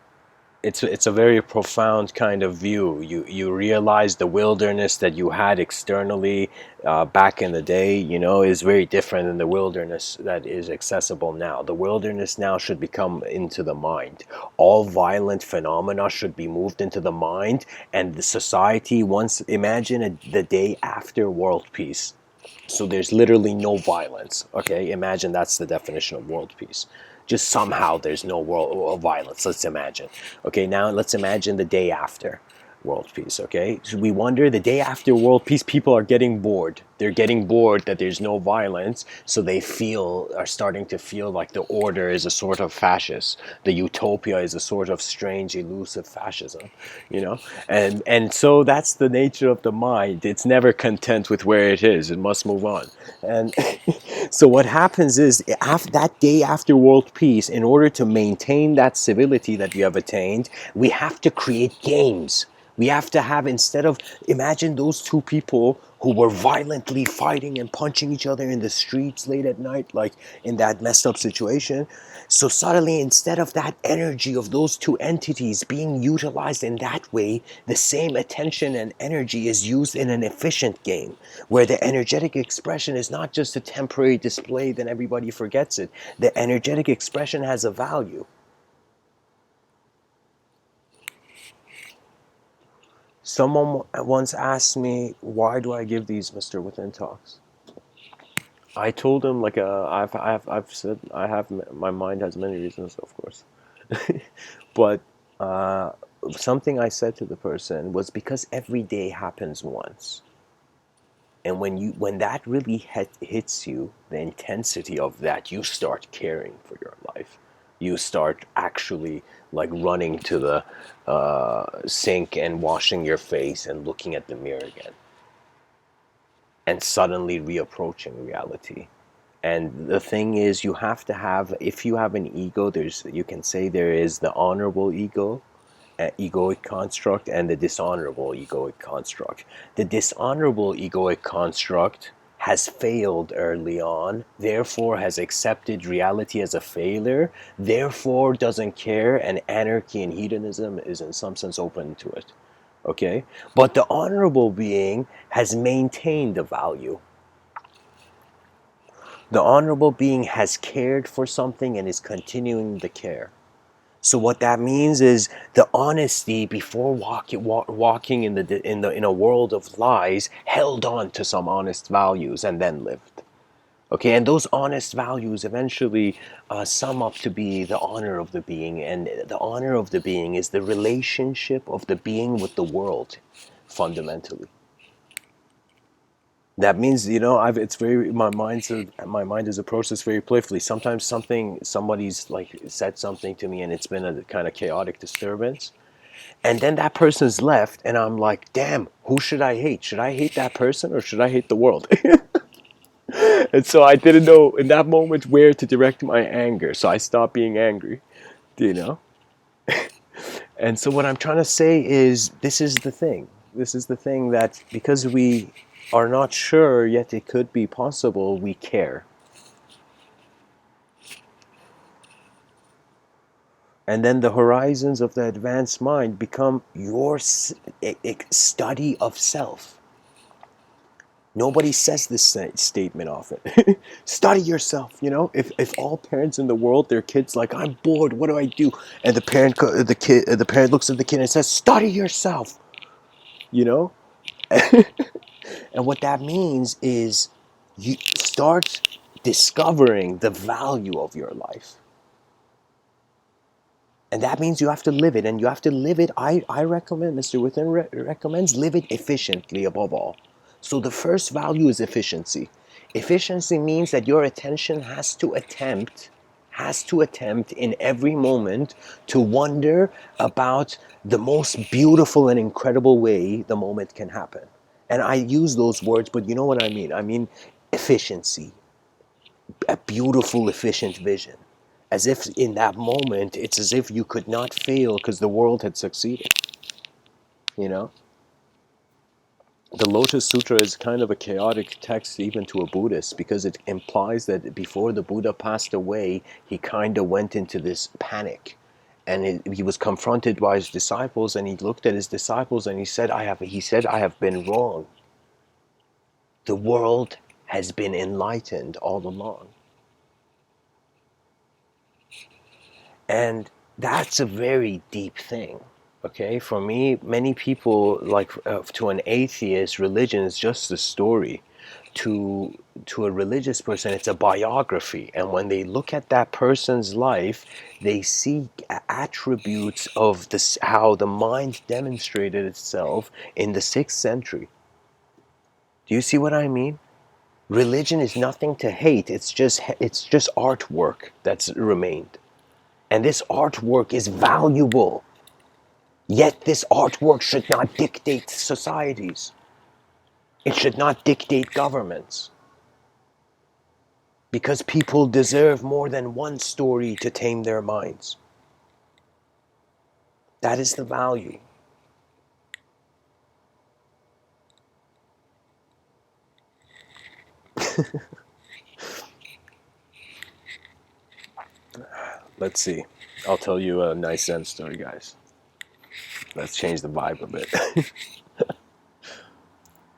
it's a very profound kind of view. You realize the wilderness that you had externally, back in the day, is very different than the wilderness that is accessible now. The wilderness now should become into the mind. All violent phenomena should be moved into the mind, and the society, once, imagine the day after world peace. So there's literally no violence. Okay, imagine that's the definition of world peace. Just somehow there's no world violence. Let's imagine. Okay, now let's imagine the day after world peace. Okay, so we wonder, the day after world peace, people are getting bored. They're getting bored that there's no violence, so they are starting to feel like the order is a sort of fascist. The utopia is a sort of strange, elusive fascism, and so that's the nature of the mind. It's never content with where it is. It must move on. And so what happens is, after that day after world peace, in order to maintain that civility that we have attained, we have to create games. We have to have, instead of, imagine those two people who were violently fighting and punching each other in the streets late at night, like in that messed up situation. So suddenly, instead of that energy of those two entities being utilized in that way, the same attention and energy is used in an efficient game, where the energetic expression is not just a temporary display, then everybody forgets it. The energetic expression has a value. Someone once asked me, why do I give these Mr. Within talks? I told him, like, I've said, my mind has many reasons, of course. But something I said to the person was, because every day happens once. And when that really hits you, the intensity of that, you start caring for your life. You start actually like running to the sink and washing your face and looking at the mirror again, and suddenly reapproaching reality. And the thing is, you have to have, if you have an ego, you can say there is the honorable ego, egoic construct, and the dishonorable egoic construct. The dishonorable egoic construct has failed early on, therefore has accepted reality as a failure, therefore doesn't care, and anarchy and hedonism is in some sense open to it. Okay? But the honorable being has maintained the value. The honorable being has cared for something and is continuing the care. So what that means is the honesty before walking in a world of lies, held on to some honest values and then lived. Okay, and those honest values eventually sum up to be the honor of the being, and the honor of the being is the relationship of the being with the world, fundamentally. That means, it's very, my mind has approached this very playfully. Sometimes somebody's like said something to me and it's been a kind of chaotic disturbance, and then that person's left and I'm like, damn, who should I hate? Should I hate that person or should I hate the world? And so I didn't know in that moment where to direct my anger, so I stopped being angry, you know. And so what I'm trying to say is, this is the thing that because we are not sure yet it could be possible, we care. And then the horizons of the advanced mind become your study of self. Nobody says this statement often. Study yourself. If all parents in the world, their kids like, I'm bored, what do I do? And the parent looks at the kid and says, study yourself. You know, and what that means is you start discovering the value of your life. And that means you have to live it, and you have to live it. I recommend, Mr. Within recommends, live it efficiently above all. So the first value is efficiency. Efficiency means that your attention has to attempt in every moment to wonder about the most beautiful and incredible way the moment can happen. And I use those words, but you know what I mean. I mean efficiency, a beautiful, efficient vision. As if in that moment, it's as if you could not fail because the world had succeeded. You know? The Lotus Sutra is kind of a chaotic text even to a Buddhist because it implies that before the Buddha passed away, he kind of went into this panic. And he was confronted by his disciples, and he looked at his disciples and he said, I have been wrong. The world has been enlightened all along. And that's a very deep thing. Okay, for me, many people, like to an atheist, religion is just a story. To a religious person, it's a biography. And when they look at that person's life, they see attributes of this, how the mind demonstrated itself in the 6th century. Do you see what I mean? Religion is nothing to hate. It's just artwork that's remained. And this artwork is valuable. Yet this artwork should not dictate societies. It should not dictate governments. Because people deserve more than one story to tame their minds. That is the value. Let's see. I'll tell you a nice Zen story, guys. Let's change the vibe a bit.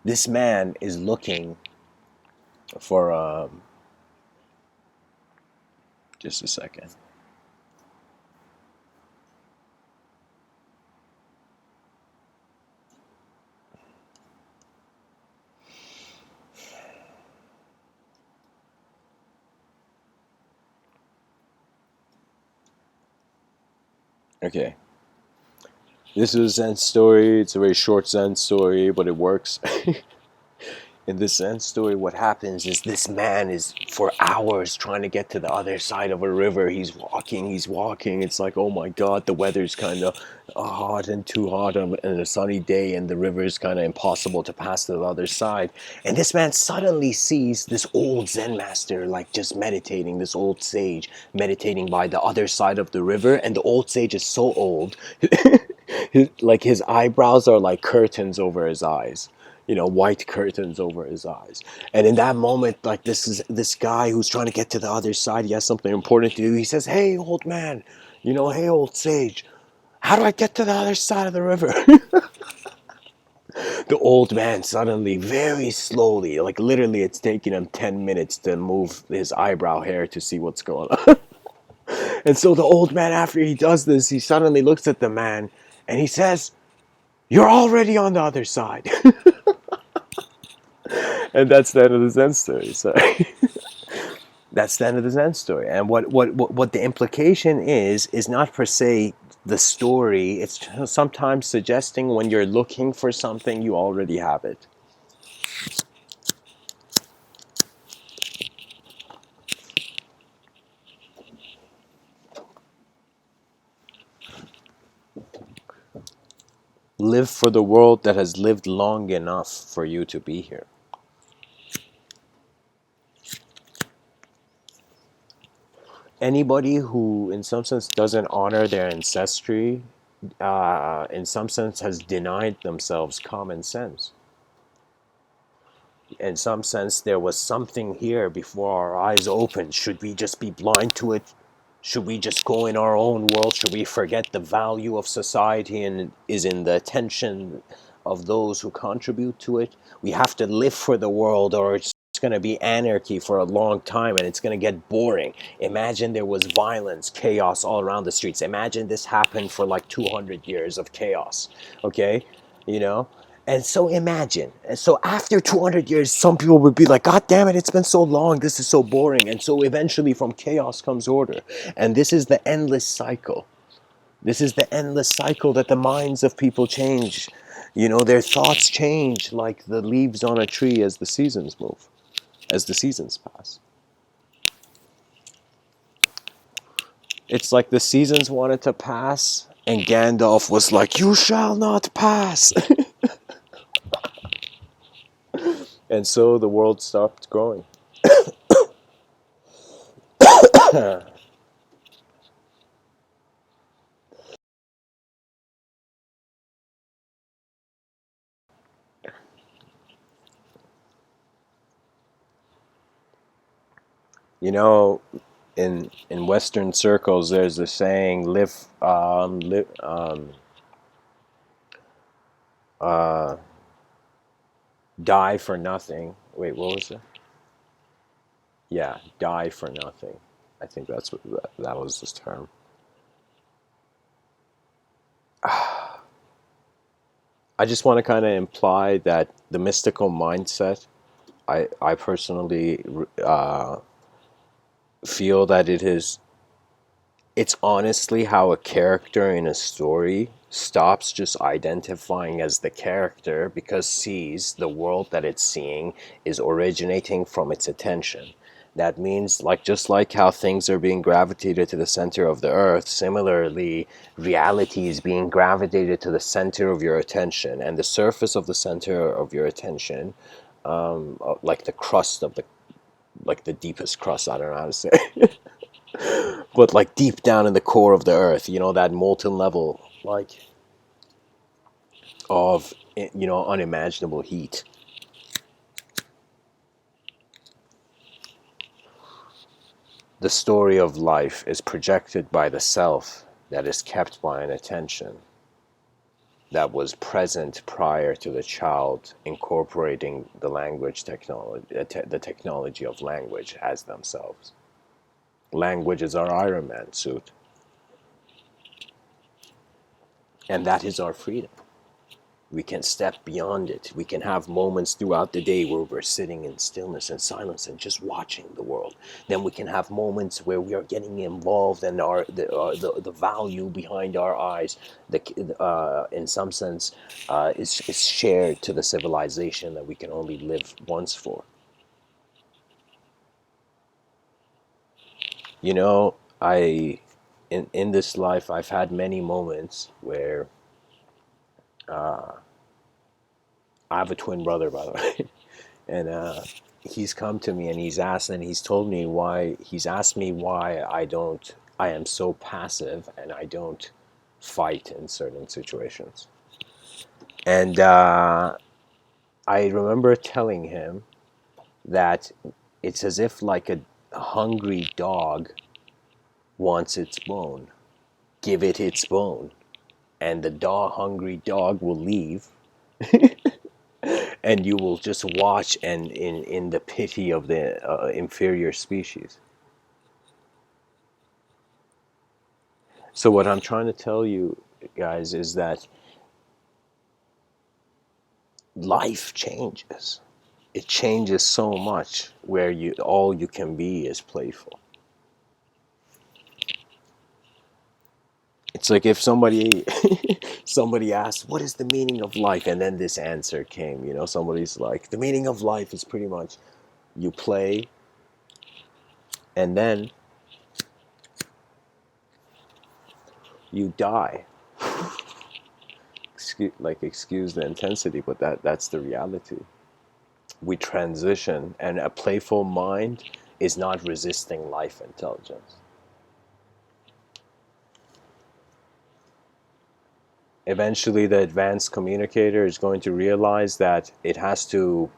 This man is looking for just a second. Okay. This is a Zen story. It's a very short Zen story, but it works. In this Zen story, what happens is this man is for hours trying to get to the other side of a river. He's walking, he's walking. It's like, oh my God, the weather's kind of hot and too hot on a sunny day, and the river is kind of impossible to pass to the other side. And this man suddenly sees this old Zen master, like just meditating, this old sage meditating by the other side of the river. And the old sage is so old, like his eyebrows are like curtains over his eyes, you know, white curtains over his eyes. And in that moment, like this guy who's trying to get to the other side, he has something important to do. He says, hey, old man, you know, hey, old sage, how do I get to the other side of the river? The old man suddenly, very slowly, like literally it's taking him 10 minutes to move his eyebrow hair to see what's going on. And so the old man, after he does this, he suddenly looks at the man and he says, you're already on the other side. And that's the end of the Zen story. So that's the end of the Zen story. And what the implication is not per se the story. It's sometimes suggesting when you're looking for something, you already have it. Live for the world that has lived long enough for you to be here. Anybody who, in some sense, doesn't honor their ancestry, in some sense, has denied themselves common sense. In some sense, there was something here before our eyes opened. Should we just be blind to it? Should we just go in our own world? Should we forget the value of society and is in the attention of those who contribute to it? We have to live for the world, or it's going to be anarchy for a long time and it's going to get boring. Imagine there was violence, chaos all around the streets. Imagine this happened for like 200 years of chaos, okay? You know? And so imagine, and so after 200 years, some people would be like, God damn it, it's been so long, this is so boring. And so eventually from chaos comes order. And this is the endless cycle. This is the endless cycle that the minds of people change. You know, their thoughts change like the leaves on a tree as the seasons move, as the seasons pass. It's like the seasons wanted to pass, and Gandalf was like, you shall not pass. And so the world stopped growing. You know, in Western circles, there's a saying: uh, die for nothing. Wait, what was it? Yeah, die for nothing. I think that's what that was this term. I just want to kind of imply that the mystical mindset, I personally feel that it's honestly how a character in a story stops just identifying as the character because sees the world that it's seeing is originating from its attention. That means, like, just like how things are being gravitated to the center of the earth, similarly reality is being gravitated to the center of your attention, and the surface of the center of your attention, like the crust of the, like the deepest crust, I don't know how to say, but like deep down in the core of the earth, you know, that molten level, like, of, you know, unimaginable heat. The story of life is projected by the self that is kept by an attention that was present prior to the child incorporating the language technology, the technology of language as themselves. Language is our Iron Man suit, and that is our freedom. We can step beyond it. We can have moments throughout the day where we're sitting in stillness and silence and just watching the world. Then we can have moments where we are getting involved, and the value behind our eyes, in some sense, is shared to the civilization that we can only live once for. You know, in this life, I've had many moments where I have a twin brother, by the way, and he's come to me and he's told me why. He's asked me why I am so passive and I don't fight in certain situations. And I remember telling him that it's as if like a hungry dog wants its bone. Give it its bone, and the hungry dog will leave, and you will just watch and in the pity of the inferior species. So what I'm trying to tell you guys is that life changes. It changes so much where all you can be is playful. It's like if somebody asked, what is the meaning of life? And then this answer came, somebody's like, the meaning of life is pretty much you play and then you die. Excuse the intensity, but that's the reality. We transition, and a playful mind is not resisting life intelligence. Eventually, the advanced communicator is going to realize that it has to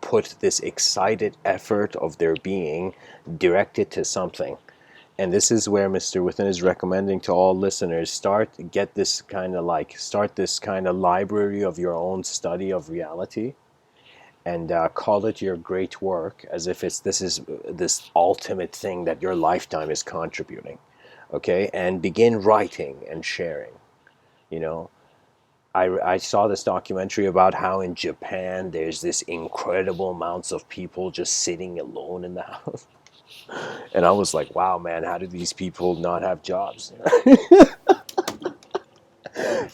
put this excited effort of their being directed to something. And this is where Mr. Within is recommending to all listeners, start this kind of library of your own study of reality, and call it your great work, as if this is this ultimate thing that your lifetime is contributing. Okay, and begin writing and sharing. You know, I saw this documentary about how in Japan there's this incredible amounts of people just sitting alone in the house. And I was like, wow, man, how do these people not have jobs?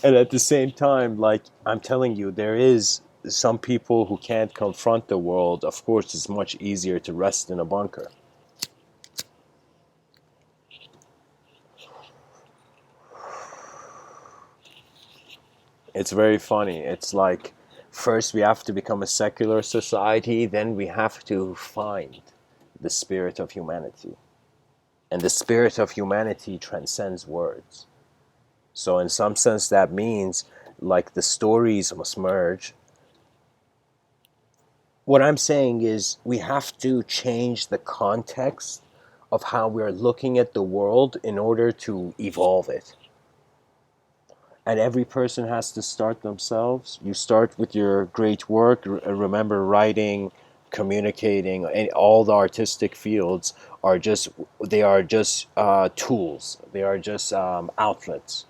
And at the same time, like, I'm telling you, there is some people who can't confront the world. Of course, it's much easier to rest in a bunker. It's very funny. It's like, first we have to become a secular society, then we have to find the spirit of humanity. And the spirit of humanity transcends words. So in some sense that means like the stories must merge. What I'm saying is we have to change the context of how we're looking at the world in order to evolve it. And every person has to start themselves. You start with your great work. Remember, writing, communicating, and all the artistic fields are just tools. They are just outlets,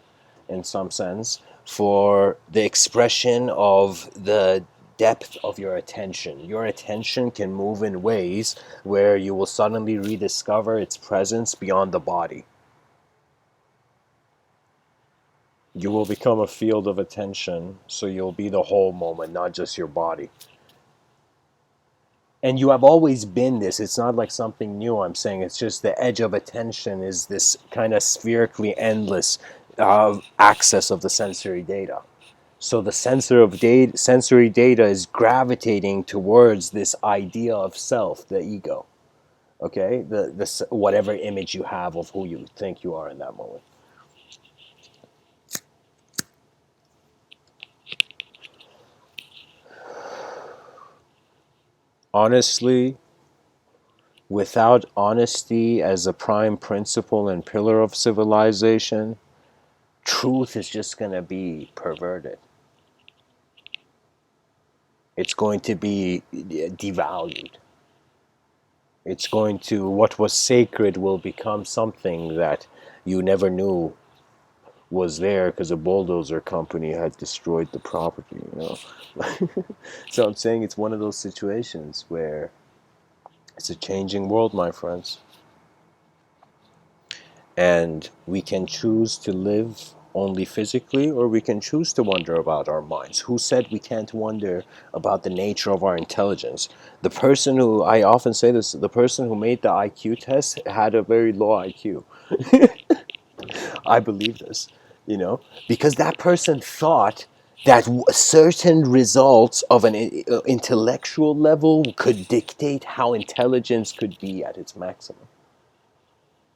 in some sense, for the expression of the depth of your attention. Your attention can move in ways where you will suddenly rediscover its presence beyond the body. You will become a field of attention, so you'll be the whole moment, not just your body. And you have always been this. It's not like something new I'm saying. It's just the edge of attention is this kind of spherically endless access of the sensory data. So the sensory data is gravitating towards this idea of self, the ego. Okay, the whatever image you have of who you think you are in that moment. Honestly, without honesty as a prime principle and pillar of civilization, truth is just going to be perverted. It's going to be devalued. What was sacred will become something that you never knew was there because a bulldozer company had destroyed the property, you know. So I'm saying it's one of those situations where it's a changing world, my friends. And we can choose to live only physically, or we can choose to wonder about our minds. Who said we can't wonder about the nature of our intelligence? The person who, I often say this, the person who made the IQ test had a very low IQ. I believe this, you know, because that person thought that certain results of an intellectual level could dictate how intelligence could be at its maximum.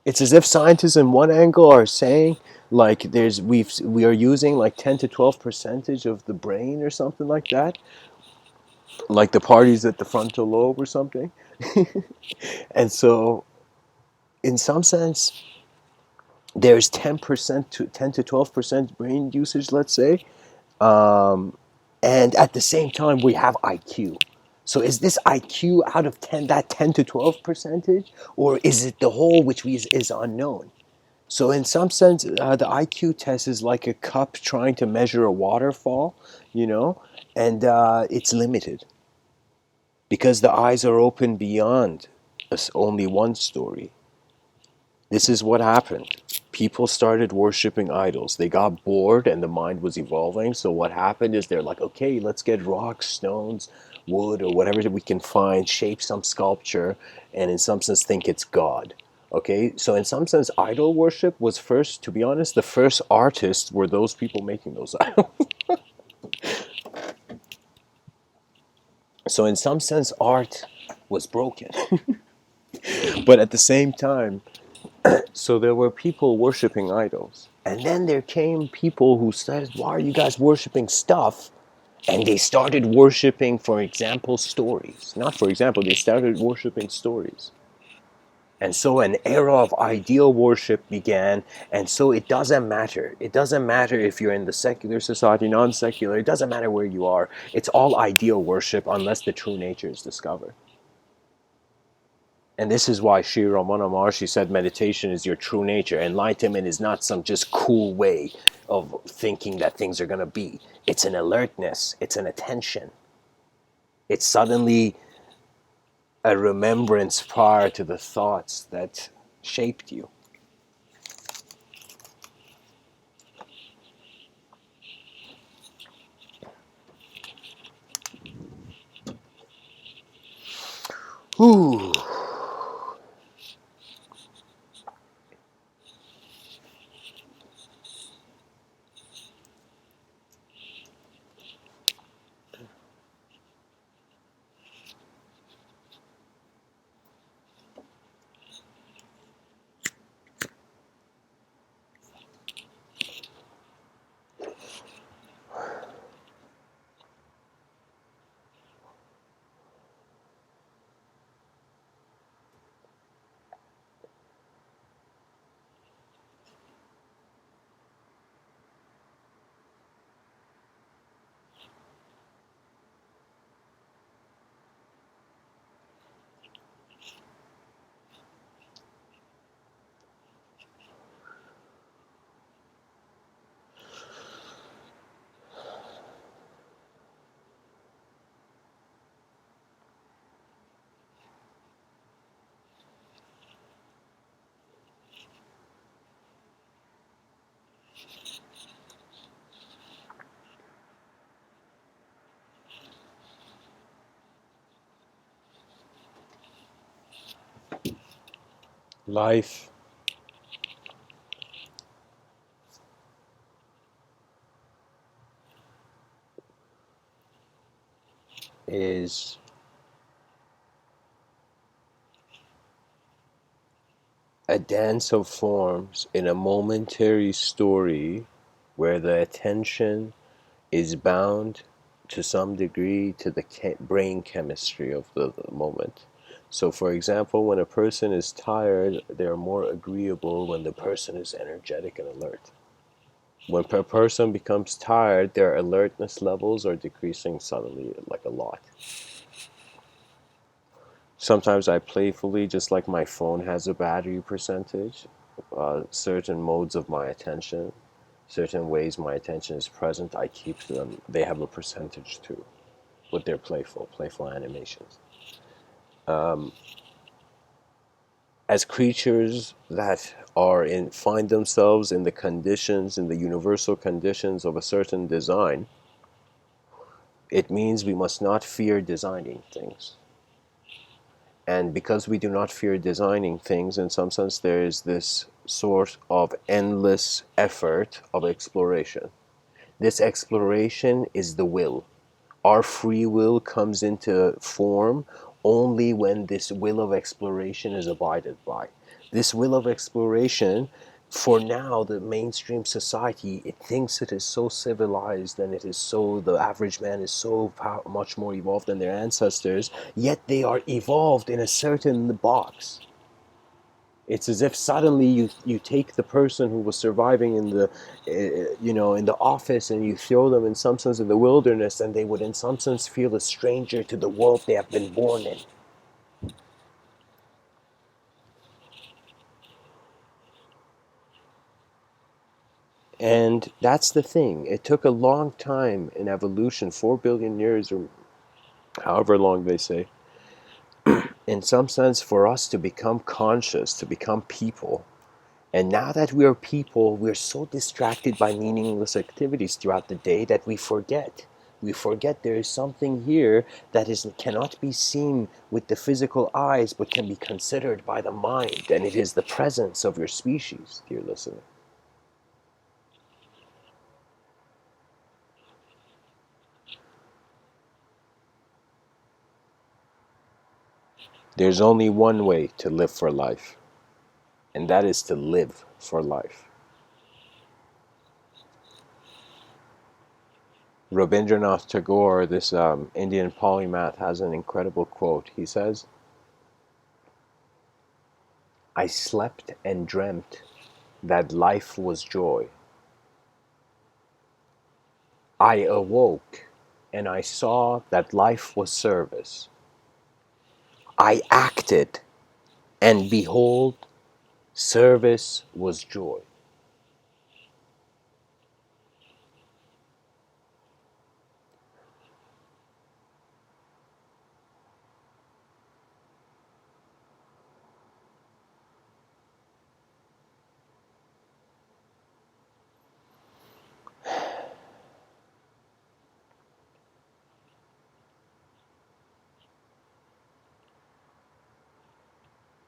It's as if scientists in one angle are saying like we are using like 10 to 12 percentage of the brain or something like that, like the parties at the frontal lobe or something. And so in some sense there's 10% to 10 to 12% brain usage, let's say. And at the same time we have IQ. So is this IQ out of 10, that 10 to 12 percentage, or is it the whole, which is unknown? So in some sense, the IQ test is like a cup trying to measure a waterfall, you know, and it's limited because the eyes are open beyond only one story. This is what happened. People started worshiping idols. They got bored and the mind was evolving. So what happened is they're like, okay, let's get rocks, stones, wood, or whatever that we can find, shape some sculpture, and in some sense think it's God. Okay, so in some sense, idol worship was first, to be honest, the first artists were those people making those idols. So in some sense, art was broken. But at the same time, so there were people worshiping idols. And then there came people who said, why are you guys worshiping stuff? And they started worshiping, for example, stories. Not for example, they started worshiping stories. And so an era of ideal worship began. And so it doesn't matter. It doesn't matter if you're in the secular society, non-secular. It doesn't matter where you are. It's all ideal worship unless the true nature is discovered. And this is why Sri Ramana Maharshi said meditation is your true nature. Enlightenment is not some just cool way of thinking that things are going to be. It's an alertness. It's an attention. It's suddenly a remembrance prior to the thoughts that shaped you. Ooh. Life is a dance of forms in a momentary story where the attention is bound to some degree to the brain chemistry of the moment. So, for example, when a person is tired, they're more agreeable when the person is energetic and alert. When a person becomes tired, their alertness levels are decreasing suddenly, like a lot. Sometimes I playfully, just like my phone has a battery percentage, certain modes of my attention. certain ways my attention is present, I keep them. They have a percentage too, with their playful animations. As creatures that find themselves in the conditions, in the universal conditions of a certain design, it means we must not fear designing things. And because we do not fear designing things, in some sense, there is this sort of endless effort of exploration. This exploration is the will. Our free will comes into form only when this will of exploration is abided by. This will of exploration, for now, the mainstream society, it thinks it is so civilized and the average man is so much more evolved than their ancestors, yet they are evolved in a certain box. It's as if suddenly you take the person who was surviving in the in the office, and you throw them in some sense in the wilderness, and they would in some sense feel a stranger to the world they have been born in. And that's the thing. It took a long time in evolution, 4 billion years or however long they say, in some sense, for us to become conscious, to become people. And now that we are people, we're so distracted by meaningless activities throughout the day that we forget. We forget there is something here that cannot be seen with the physical eyes, but can be considered by the mind. And it is the presence of your species, dear listener. There's only one way to live for life, and that is to live for life. Rabindranath Tagore, this Indian polymath, has an incredible quote. He says, "I slept and dreamt that life was joy. I awoke and I saw that life was service. I acted, and behold, service was joy."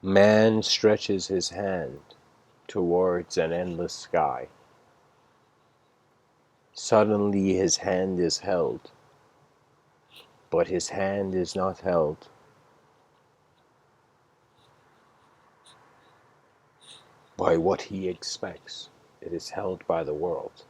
Man stretches his hand towards an endless sky. Suddenly his hand is held, but his hand is not held by what he expects. It is held by the world.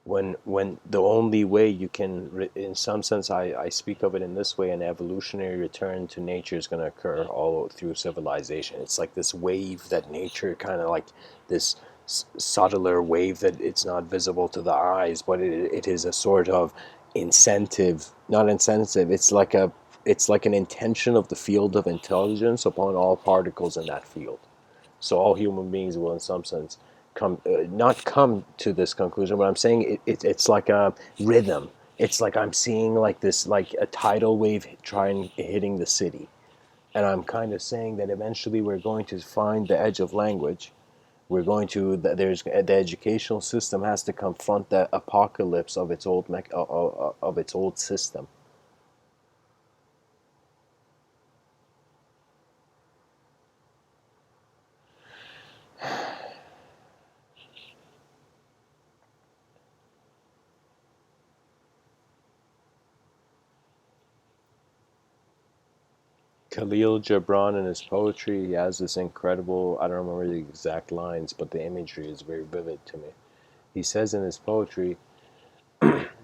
When the only way you can, in some sense, I speak of it in this way, an evolutionary return to nature is going to occur all through civilization. It's like this wave that nature kind of like this subtler wave that it's not visible to the eyes, but it is a sort of incentive, not incentive, it's like an intention of the field of intelligence upon all particles in that field. So all human beings will, in some sense, not come to this conclusion, but I'm saying it's like a rhythm. It's like I'm seeing like this, like a tidal wave trying hitting the city, and I'm kind of saying that eventually we're going to find the edge of language. We're going to there's the educational system has to confront the apocalypse of its of its old system. Khalil Gibran, in his poetry, he has this incredible, I don't remember the exact lines, but the imagery is very vivid to me. He says in his poetry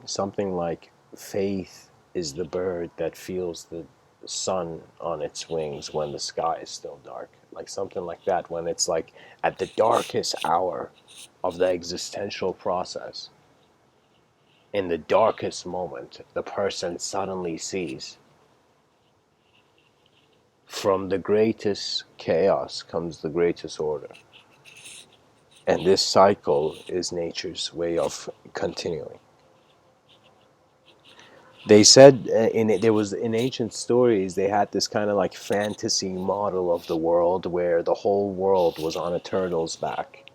something like, "Faith is the bird that feels the sun on its wings when the sky is still dark." Like something like that, when it's like at the darkest hour of the existential process, in the darkest moment, the person suddenly sees from the greatest chaos comes the greatest order. And this cycle is nature's way of continuing. They said in ancient stories, they had this kind of like fantasy model of the world where the whole world was on a turtle's back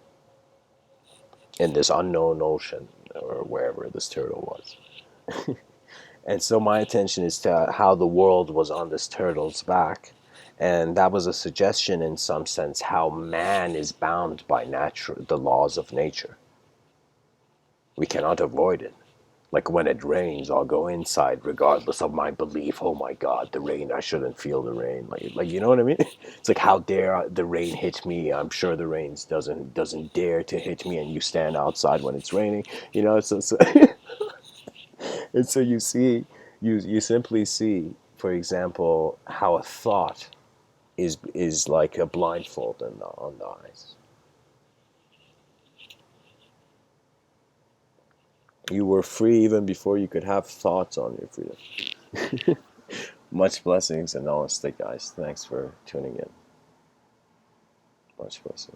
in this unknown ocean or wherever this turtle was. And so my attention is to how the world was on this turtle's back. And that was a suggestion in some sense how man is bound by the laws of nature. We cannot avoid it. Like when it rains, I'll go inside regardless of my belief. Oh my God, the rain! I shouldn't feel the rain. Like you know what I mean? It's like how dare the rain hit me? I'm sure the rain doesn't dare to hit me. And you stand outside when it's raining. You know, so and so you see, you simply see, for example, how a thought is like a blindfold on the eyes. You were free even before you could have thoughts on your freedom. Much blessings and namaste, guys. Thanks for tuning in. Much blessings.